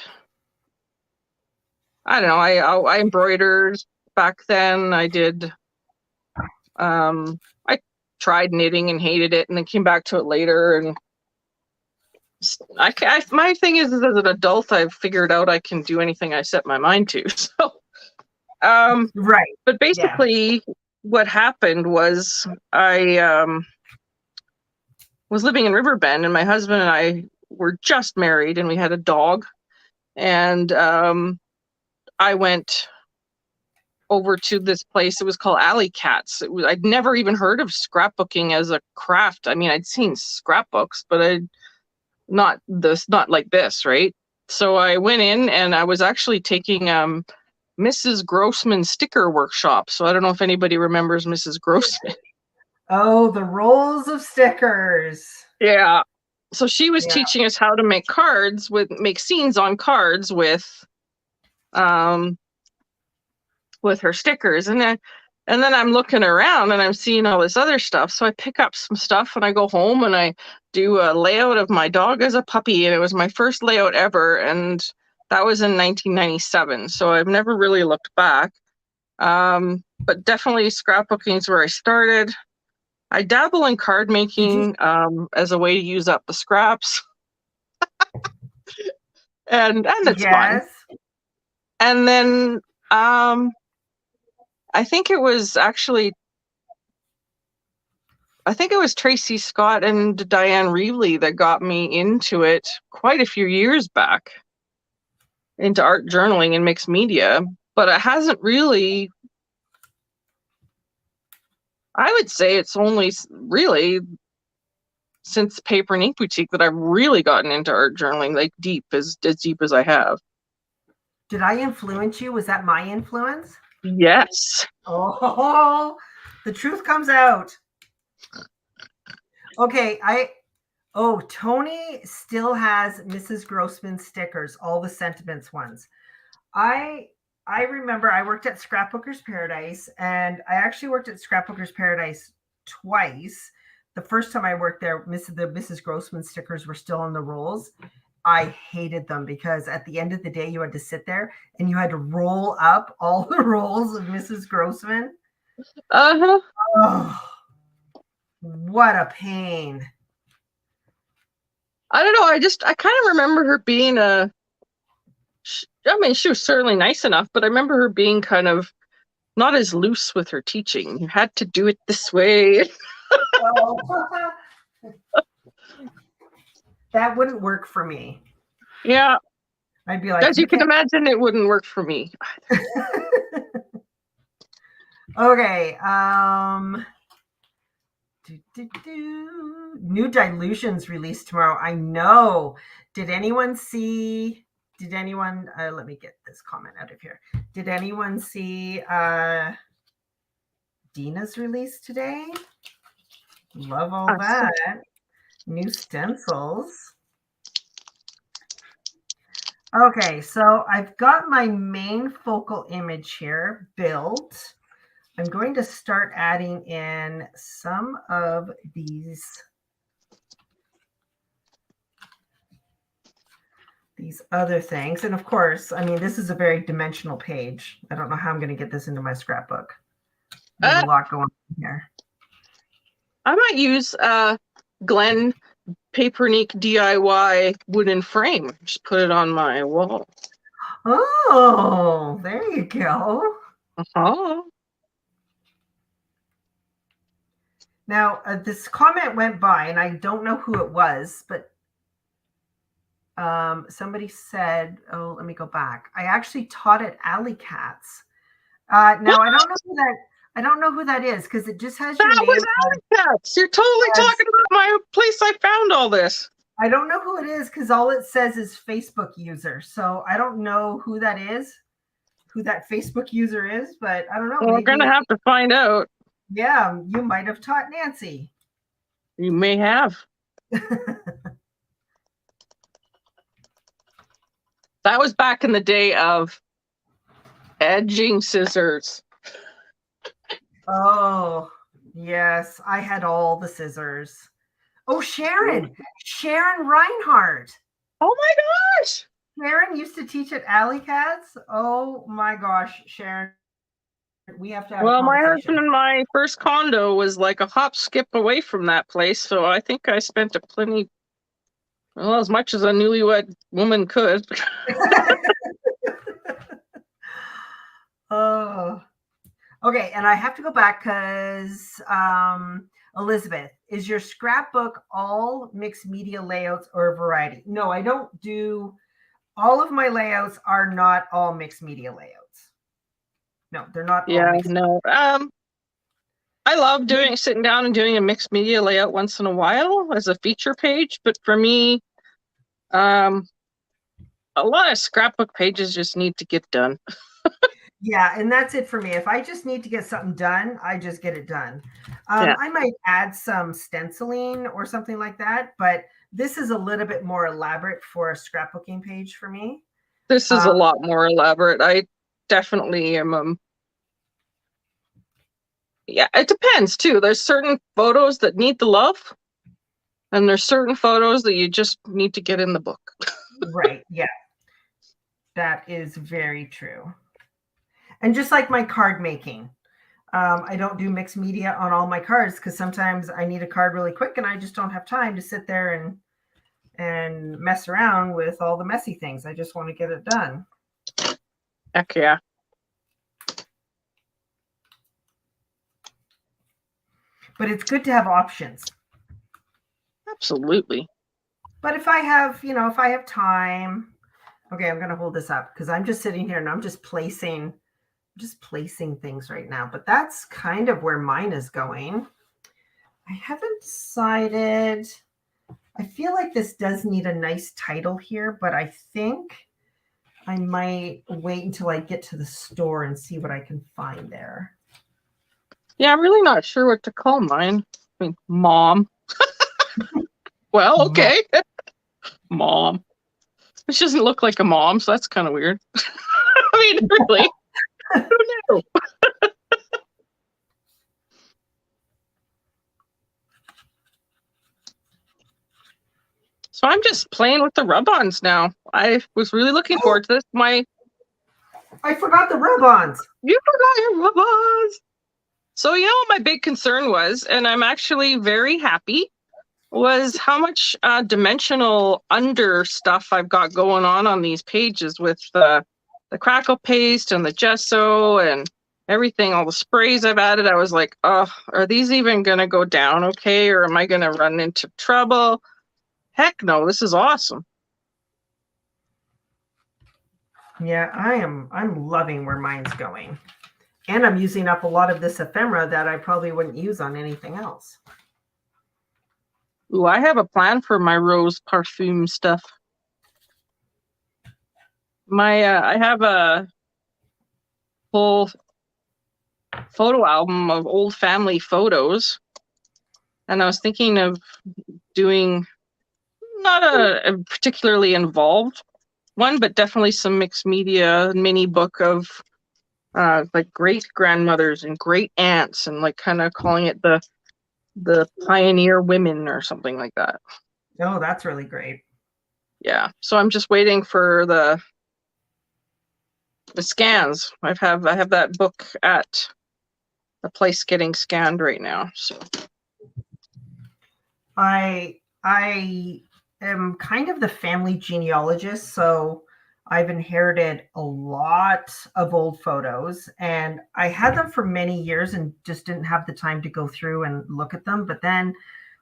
I don't know, I embroidered back then. I did, I tried knitting and hated it, and then came back to it later. And my thing is as an adult, I've figured out I can do anything I set my mind to. So, right. but basically, what happened was I was living in Riverbend, and my husband and I were just married, and we had a dog, and I went over to this place. It was called Alley Cats. I'd never even heard of scrapbooking as a craft. I mean, I'd seen scrapbooks, but not like this, right? So I went in, and I was actually taking Mrs. Grossman sticker workshop. So I don't know if anybody remembers Mrs. Grossman. Oh, the rolls of stickers. Yeah. So she was teaching us how to make scenes on cards with her stickers. And then I'm looking around, and I'm seeing all this other stuff. So I pick up some stuff, and I go home, and I do a layout of my dog as a puppy. And it was my first layout ever. And that was in 1997. So I've never really looked back. But definitely scrapbooking is where I started. I dabble in card making as a way to use up the scraps. and it's fun. And then I think it was Tracy Scott and Diane Reevely that got me into it quite a few years back, into art journaling and mixed media. But it hasn't really, I would say it's only really since Paper and Ink Boutique that I've really gotten into art journaling, like as deep as I have. Did I influence you? Was that my influence? Yes. Oh, the truth comes out. Okay, Tony still has Mrs. Grossman stickers, all the sentiments ones. I remember I worked at Scrapbookers Paradise, and I actually worked at Scrapbookers Paradise twice. The first time I worked there, the Mrs. Grossman stickers were still on the rolls. I hated them because at the end of the day, you had to sit there and you had to roll up all the rolls of Mrs. Grossman. Uh-huh. Oh, what a pain. I don't know. I kind of remember her being she was certainly nice enough, but I remember her being kind of not as loose with her teaching. You had to do it this way. That wouldn't work for me. Yeah. I'd be like, as you can imagine, it wouldn't work for me. Okay. New Dilutions released tomorrow. I know. Did anyone see? Let me get this comment out of here. Did anyone see Dina's release today? Love all that. New stencils. Okay, so I've got my main focal image here built. I'm going to start adding in some of these these other things. And of course, I mean, this is a very dimensional page. I don't know how I'm going to get this into my scrapbook. There's a lot going on here. I might use Glen Papernique DIY wooden frame. Just put it on my wall. Oh, there you go. Uh-huh. Now, this comment went by, and I don't know who it was, but somebody said, oh, let me go back. I actually taught at Alley Cats. Now, I don't know who that is because it just has your name. That was Alley Cats. You're totally talking about my place I found all this. I don't know who it is because all it says is Facebook user. So I don't know who that is, who that Facebook user is, but I don't know. Well, we're going to have to find out. Yeah, you might have taught Nancy. You may have. That was back in the day of edging scissors. Oh, yes. I had all the scissors. Oh, Sharon Reinhardt. Oh my gosh. Sharon used to teach at Alley Cats. Oh my gosh, Sharon. We have to have Well, my husband and my first condo was like a hop skip away from that place. So I think I spent as much as a newlywed woman could. Oh, okay. And I have to go back because Elizabeth, is your scrapbook all mixed media layouts or a variety? No, I don't do. All of my layouts are not all mixed media layouts. No, they're not. Yeah, no. I love sitting down and doing a mixed media layout once in a while as a feature page. But for me, a lot of scrapbook pages just need to get done. Yeah, and that's it for me. If I just need to get something done, I just get it done. I might add some stenciling or something like that, but this is a little bit more elaborate for a scrapbooking page for me. This is a lot more elaborate. I definitely am. Yeah, it depends too. There's certain photos that need the love, and there's certain photos that you just need to get in the book. Right. Yeah. That is very true. And just like my card making, I don't do mixed media on all my cards because sometimes I need a card really quick and I just don't have time to sit there and mess around with all the messy things. I just want to get it done. Heck yeah. But it's good to have options. Absolutely. But if I have time, okay, I'm going to hold this up because I'm just sitting here and I'm just placing things right now. But that's kind of where mine is going. I haven't decided. I feel like this does need a nice title here, but I think I might wait until I get to the store and see what I can find there. Yeah, I'm really not sure what to call mine. I mean, Mom. Well, okay. Mom. This doesn't look like a mom, so that's kind of weird. I mean, really. Who knew? So I'm just playing with the rub-ons now. I was really looking forward to this. I forgot the rub-ons. You forgot your rub-ons. So, what my big concern was, and I'm actually very happy, was how much dimensional under stuff I've got going on these pages with the crackle paste and the gesso and everything, all the sprays I've added. I was like, oh, are these even going to go down okay? Or am I going to run into trouble? Heck no, this is awesome. Yeah, I'm loving where mine's going. And I'm using up a lot of this ephemera that I probably wouldn't use on anything else. Ooh, I have a plan for my rose parfum stuff. I have a whole photo album of old family photos, and I was thinking of doing not a particularly involved one, but definitely some mixed media mini book of like great grandmothers and great aunts, and like kind of calling it the pioneer women or something like that. Oh, that's really great. Yeah, so I'm just waiting for the scans. I have that book at the place getting scanned right now. So I am kind of the family genealogist, so I've inherited a lot of old photos, and I had them for many years and just didn't have the time to go through and look at them. But then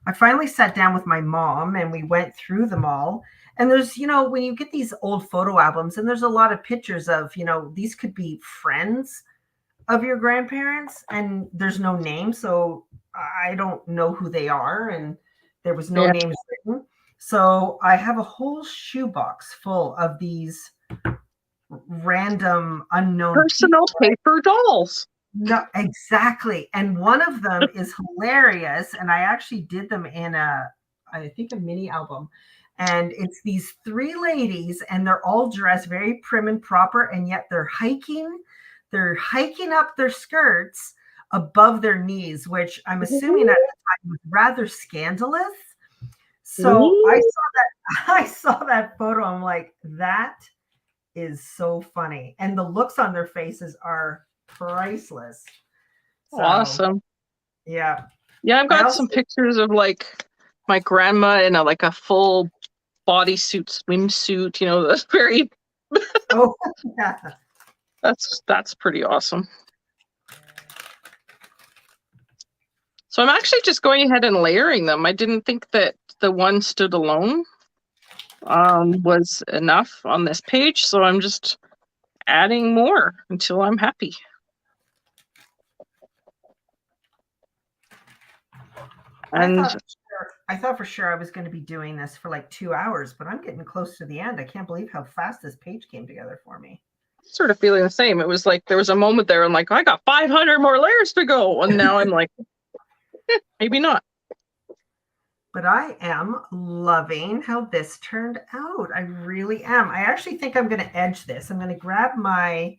I finally sat down with my mom and we went through them all. And there's, when you get these old photo albums, and there's a lot of pictures of, these could be friends of your grandparents, and there's no name. So I don't know who they are. And there was no yeah, names written. So I have a whole shoebox full of these random unknown personal people. paper dolls. No, exactly. And one of them is hilarious. And I actually did them in I think a mini album. And it's these three ladies, and they're all dressed very prim and proper, and yet they're hiking up their skirts above their knees, which I'm assuming at the time was rather scandalous. So I saw that photo. I'm like, that is so funny. And the looks on their faces are priceless. So, Awesome. yeah. Yeah, I've got some pictures of like my grandma in a full bodysuit, swimsuit, that's very Oh, yeah. That's pretty awesome. So I'm actually just going ahead and layering them. I didn't think that the one stood alone was enough on this page, so I'm just adding more until I'm happy. And I thought for sure I was going to be doing this for like 2 hours, but I'm getting close to the end. I can't believe how fast this page came together for me. Sort of feeling the same. It was like there was a moment there, I'm like, I got 500 more layers to go, and now I'm like, maybe not. But I am loving how this turned out. I really am. I actually think I'm going to edge this. I'm going to grab my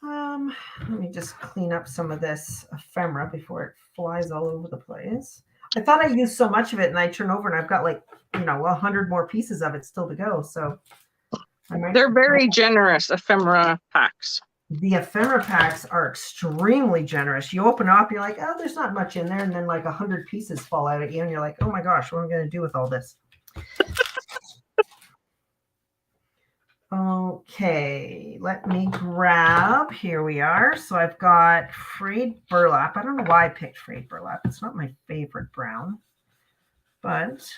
let me just clean up some of this ephemera before it flies all over the place. I thought I used so much of it, and I turn over and I've got like 100 more pieces of it still to go. So they're very generous ephemera packs. The ephemera packs are extremely generous. You open up, you're like, oh, there's not much in there, and then like 100 pieces fall out at you, and you're like, oh my gosh, what am I going to do with all this? Okay, let me grab, here we are. So I've got frayed burlap. I don't know why I picked frayed burlap. It's not my favorite brown, but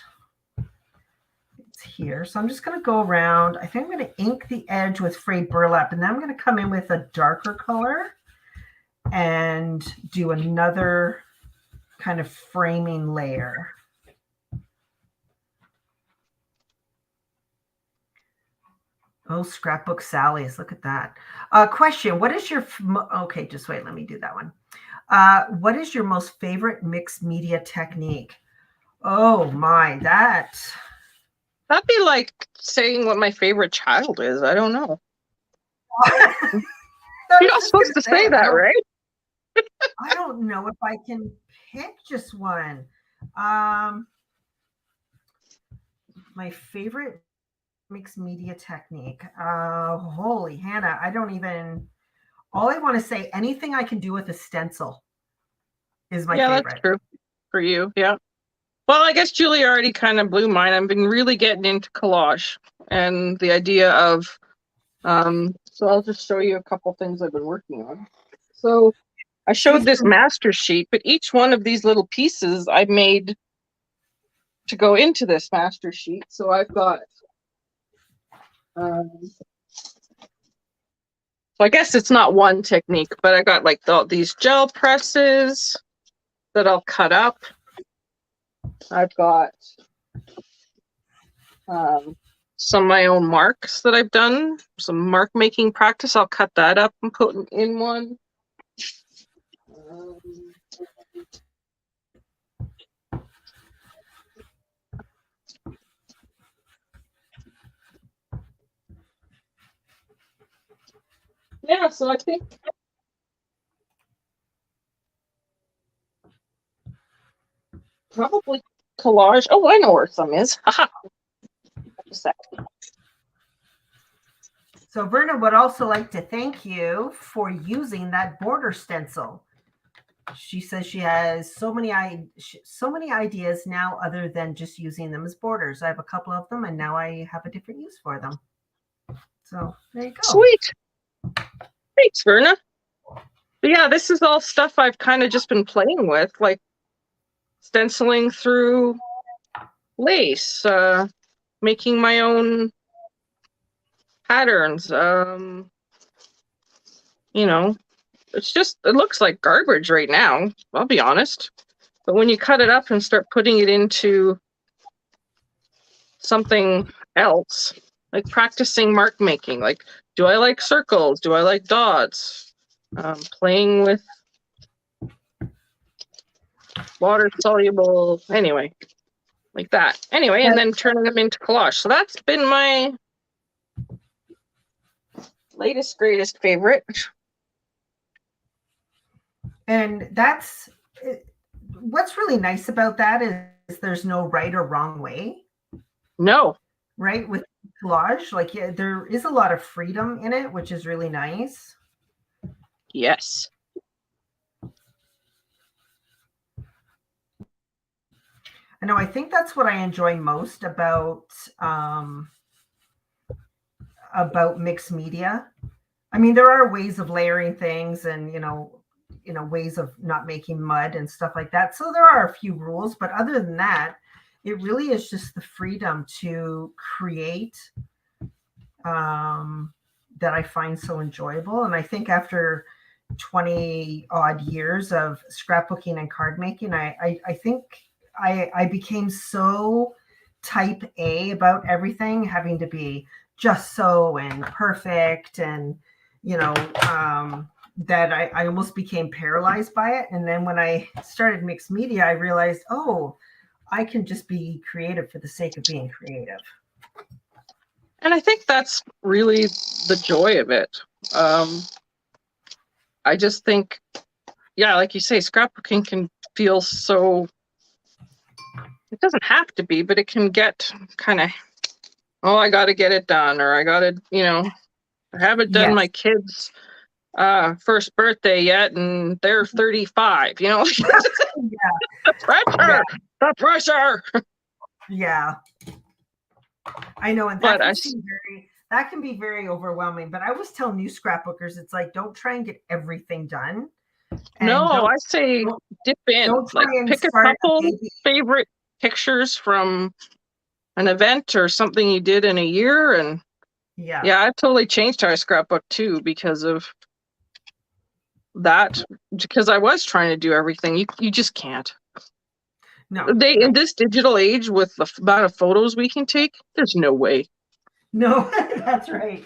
it's here. So I'm just going to go around. I think I'm going to ink the edge with frayed burlap, and then I'm going to come in with a darker color and do another kind of framing layer. Oh, Scrapbook Sally's. Look at that. Question. What is your... Okay, just wait. Let me do that one. What is your most favorite mixed media technique? Oh, my. That'd be like saying what my favorite child is. I don't know. You're not supposed to say that, right? I don't know if I can pick just one. My favorite mixed media technique. Holy Hannah, I don't even... All I want to say, anything I can do with a stencil is my favorite. That's true for you. Yeah. Well, I guess Julie already kind of blew mine. I've been really getting into collage and the idea of, so I'll just show you a couple things I've been working on. So I showed this master sheet, but each one of these little pieces I made to go into this master sheet. So I've got, so I guess it's not one technique, but I got like these gel presses that I'll cut up. I've got some of my own marks that I've done, some mark making practice. I'll cut that up and put in one. Yeah, so I think probably collage. Oh, I know where some is. Haha. a sec. So Verna would also like to thank you for using that border stencil. She says she has so many ideas now other than just using them as borders. I have a couple of them and now I have a different use for them. So there you go. Sweet. Thanks, Verna. But yeah, this is all stuff I've kind of just been playing with, like stenciling through lace, making my own patterns. You know, it looks like garbage right now, I'll be honest. But when you cut it up and start putting it into something else, like practicing mark making, like, do I like circles? Do I like dots? Playing with water soluble, anyway, like that. Anyway, and then turning them into collage. So that's been my latest, greatest favorite. And that's what's really nice about that is there's no right or wrong way. No. Right? With collage, like there is a lot of freedom in it, which is really nice. Yes. I know. I think that's what I enjoy most about mixed media. I mean, there are ways of layering things and, ways of not making mud and stuff like that. So there are a few rules, but other than that, it really is just the freedom to create that I find so enjoyable. And I think after 20 odd years of scrapbooking and card making, I think I became so type A about everything having to be just so and perfect and, that I almost became paralyzed by it. And then when I started mixed media, I realized, oh, I can just be creative for the sake of being creative. And I think that's really the joy of it. I just think, yeah, like you say, scrapbooking can feel so, it doesn't have to be, but it can get kind of, oh, I got to get it done, or I got to, I haven't done my kids' first birthday yet, and they're 35, Yeah. The pressure, the pressure. Yeah. I know, and that can be very overwhelming. But I always tell new scrapbookers, it's like, don't try and get everything done. No, I say dip in. Like, pick a couple favorite pictures from an event or something you did in a year, and yeah, I've totally changed how I scrapbook too because of that. Because I was trying to do everything, you just can't. No. In this digital age with the amount of photos we can take, there's no way. No, that's right.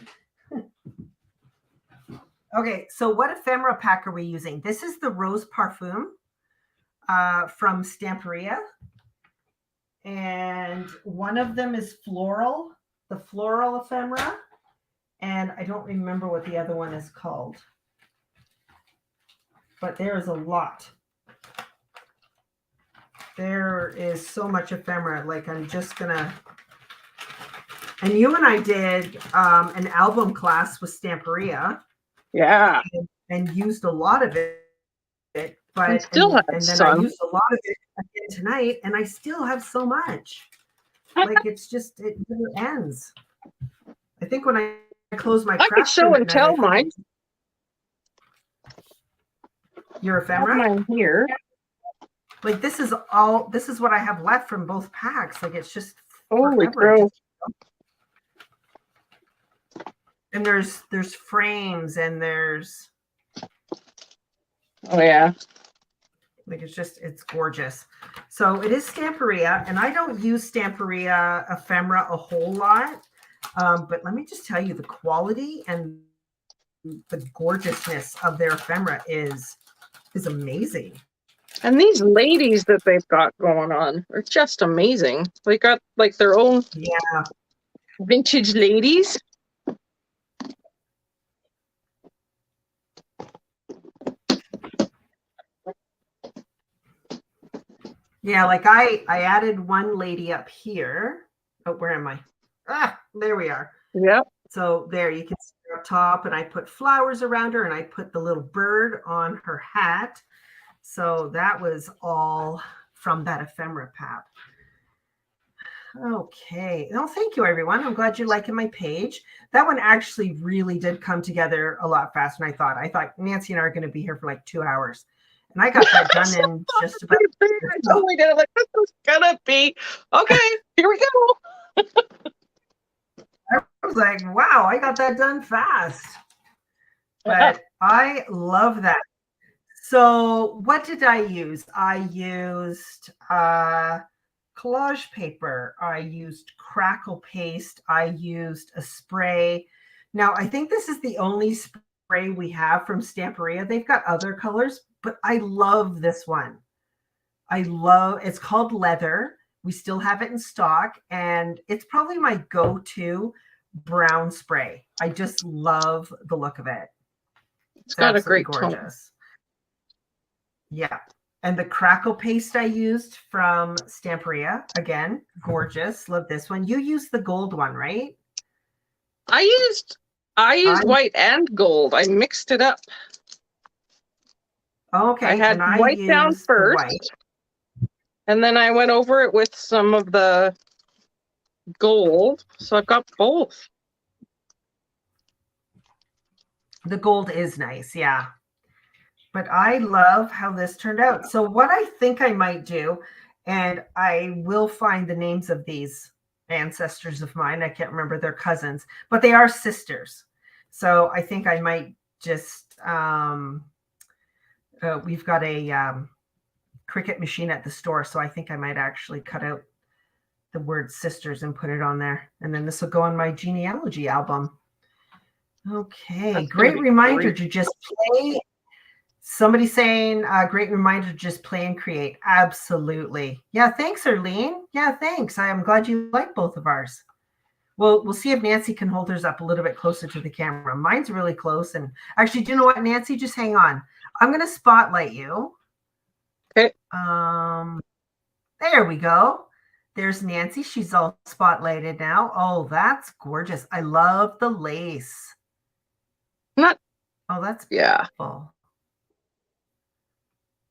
Okay, so what ephemera pack are we using? This is the Rose Parfum from Stamperia. And one of them is floral, the floral ephemera. And I don't remember what the other one is called. But there is a lot. There is so much ephemera. Like, I'm just gonna, and you and I did an album class with Stamperia. Yeah. And used a lot of it. But and then I used a lot of it again tonight, and I still have so much. Like, it's just, it never ends. I think when I close my craft, I could show and tell mine. Your ephemera? Mine here. Like, this is what I have left from both packs. Like, it's just holy crow. And there's frames and there's, oh yeah, like, it's gorgeous. So it is Stamperia, and I don't use Stamperia ephemera a whole lot, but let me just tell you, the quality and the gorgeousness of their ephemera is amazing. And these ladies that they've got going on are just amazing. They got like their own vintage ladies. Yeah, like I added one lady up here. Oh, where am I? There we are. Yep. So there you can see her up top, and I put flowers around her, and I put the little bird on her hat. So that was all from that ephemera pap. Okay. No, thank you, everyone. I'm glad you're liking my page. That one actually really did come together a lot faster than I thought. I thought Nancy and I are going to be here for like 2 hours. And I got that done in just about. I totally did. I'm like, this is gonna be okay. Here we go. I was like, wow, I got that done fast. But I love that. So what did I use? I used collage paper. I used crackle paste. I used a spray. Now, I think this is the only spray we have from Stamperia. They've got other colors, but I love this one. It's called Leather. We still have it in stock, and it's probably my go-to brown spray. I just love the look of it. It's got a great gorgeous tone. Yeah. And the crackle paste I used from Stamperia, again, gorgeous. Love this one. You used the gold one, right? I used white and gold. I mixed it up. Okay. I had white down first, and then I went over it with some of the gold. So I've got both. The gold is nice, yeah. But I love how this turned out. So what I think I might do, and I will find the names of these ancestors of mine. I can't remember their cousins, but they are sisters. So I think I might just, we've got a Cricut machine at the store. So I think I might actually cut out the word sisters and put it on there. And then this will go on my genealogy album. Okay, that's great reminder to just play. Somebody saying, great reminder to just play and create. Absolutely. Yeah, thanks, Arlene. Yeah, thanks. I'm glad you like both of ours. Well, we'll see if Nancy can hold hers up a little bit closer to the camera. Mine's really close. And actually, do you know what, Nancy? Just hang on. I'm going to spotlight you. Okay. There we go. There's Nancy. She's all spotlighted now. Oh, that's gorgeous. I love the lace. Oh, that's beautiful.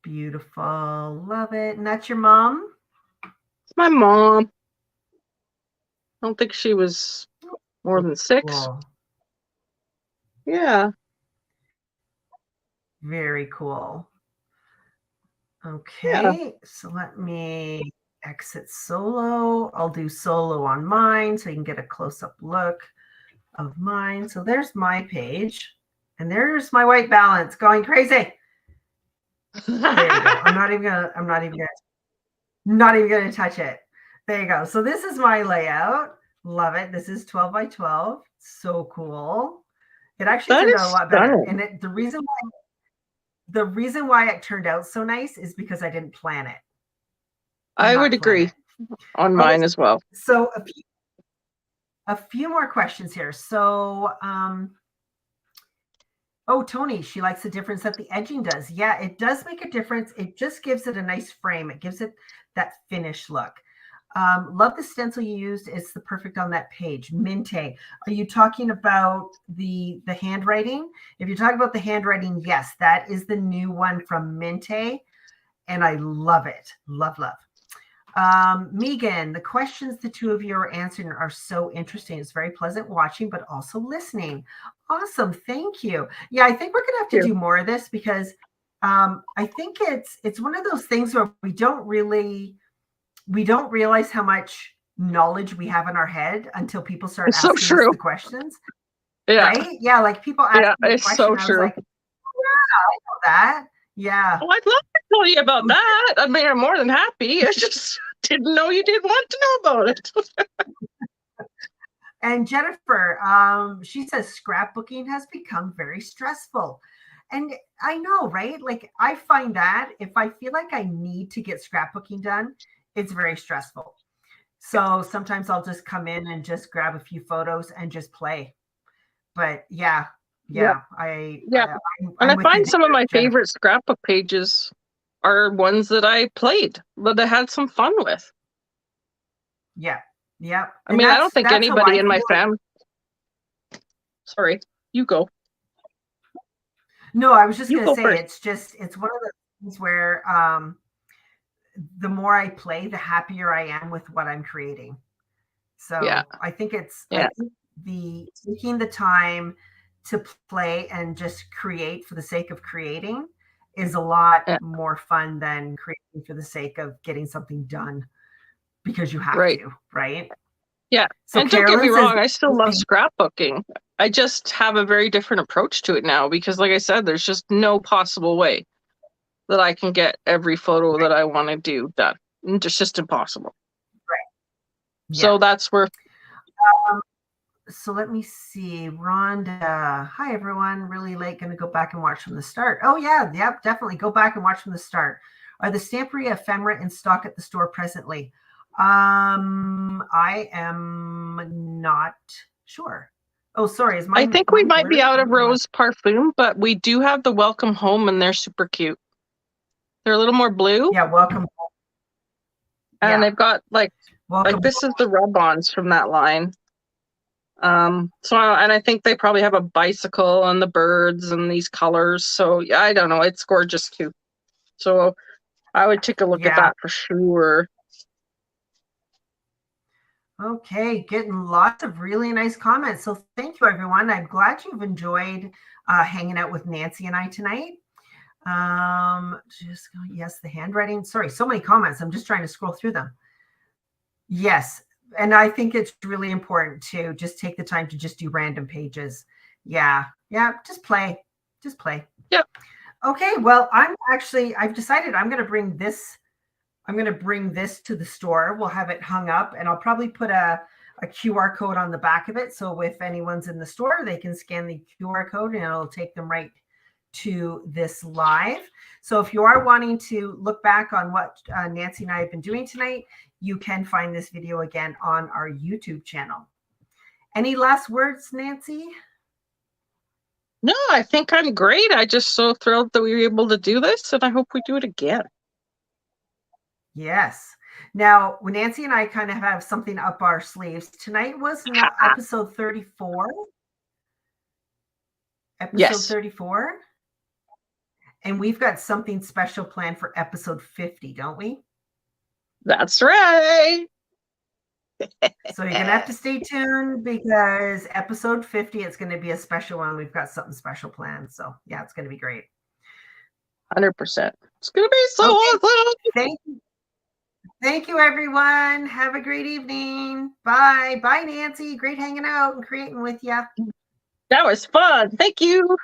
Beautiful. Love it. And that's your mom? It's my mom. I don't think she was more than 6. Cool. Yeah. Very cool. Okay. So let me exit solo. I'll do solo on mine so you can get a close-up look of mine. So there's my page. And there's my white balance going crazy. There you go. I'm not even gonna touch it. There you go. So this is my layout. Love it. This is 12 by 12. So cool. It actually turned out a lot better. And the reason why it turned out so nice is because I didn't plan it. I would agree on mine as well. So a few more questions here. So oh, Tony, she likes the difference that the edging does. Yeah, it does make a difference. It just gives it a nice frame. It gives it that finished look. Love the stencil you used. It's the perfect on that page. Minte. Are you talking about the handwriting? If you're talking about the handwriting, yes, that is the new one from Minte. And I love it. Love, love. Megan, the questions the two of you are answering are so interesting. It's very pleasant watching, but also listening. Awesome. Thank you. Yeah, I think we're going to have to do more of this because I think it's one of those things where we don't realize how much knowledge we have in our head until people start asking us the questions. Yeah. Right? Yeah, like people ask me the question. So true. I was like, yeah, I know that. Yeah. Well, I'd love to tell you about that. I mean, I'm more than happy. I just didn't know you did want to know about it. And Jennifer, she says scrapbooking has become very stressful. And I know, right? Like I find that if I feel like I need to get scrapbooking done, it's very stressful. So sometimes I'll just come in and just grab a few photos and just play. But I find some of my favorite scrapbook pages are ones that I played, that I had some fun with. Yeah. Yep. I mean, I don't think that's how anybody I in my feel. family. Sorry, you go. No, I was just You going to go say first. it's one of the things where the more I play, the happier I am with what I'm creating. Yeah, So I think yeah, the taking the time to play and just create for the sake of creating is a lot yeah. more fun than creating for the sake of getting something done because you have Right. to, right? Yeah. So And don't get me Carolyn says, wrong, I still love scrapbooking. I just have a very different approach to it now because, like I said, there's just no possible way that I can get every photo that I want to do done. It's just impossible. yeah. So that's where, So let me see. Rhonda, hi everyone. Really late. Going to go back and watch from the start. Oh yeah, yep, definitely go back and watch from the start. Are the Stamperia ephemera in stock at the store presently? I am not sure. Oh, sorry. Is I mine think we might be blurry? out I of don't know. Rose Parfum, but we do have the Welcome Home and they're super cute. They're a little more blue Yeah, welcome. and Yeah, they've got like welcome. this is the rub-ons from that line. And I think they probably have a bicycle and the birds and these colors. So yeah, I don't know. It's gorgeous too. So I would take a look at Yeah. that for sure. Okay, getting lots of really nice comments. So thank you, everyone. I'm glad you've enjoyed hanging out with Nancy and I tonight. Just yes, the handwriting. Sorry, so many comments. I'm just trying to scroll through them. Yes, and I think it's really important to just take the time to just do random pages. Yeah, just play, just play. Yep. Okay, well, I've decided I'm going to bring this. I'm going to bring this to the store. We'll have it hung up, and I'll probably put a QR code on the back of it. So if anyone's in the store, they can scan the QR code and it'll take them right to this live. So if you are wanting to look back on what Nancy and I have been doing tonight, you can find this video again on our YouTube channel. Any last words, Nancy? No, I think I'm great. I just so thrilled that we were able to do this, and I hope we do it again. Yes. Now, Nancy and I kind of have something up our sleeves. Tonight was episode 34. Episode 34. And we've got something special planned for episode 50, don't we? That's right. So you're going to have to stay tuned because episode 50, it's going to be a special one. We've got something special planned. So yeah, it's going to be great. 100%. It's going to be so awesome. Thank you, everyone. Have a great evening. Bye. Bye, Nancy. Great hanging out and creating with you. That was fun. Thank you.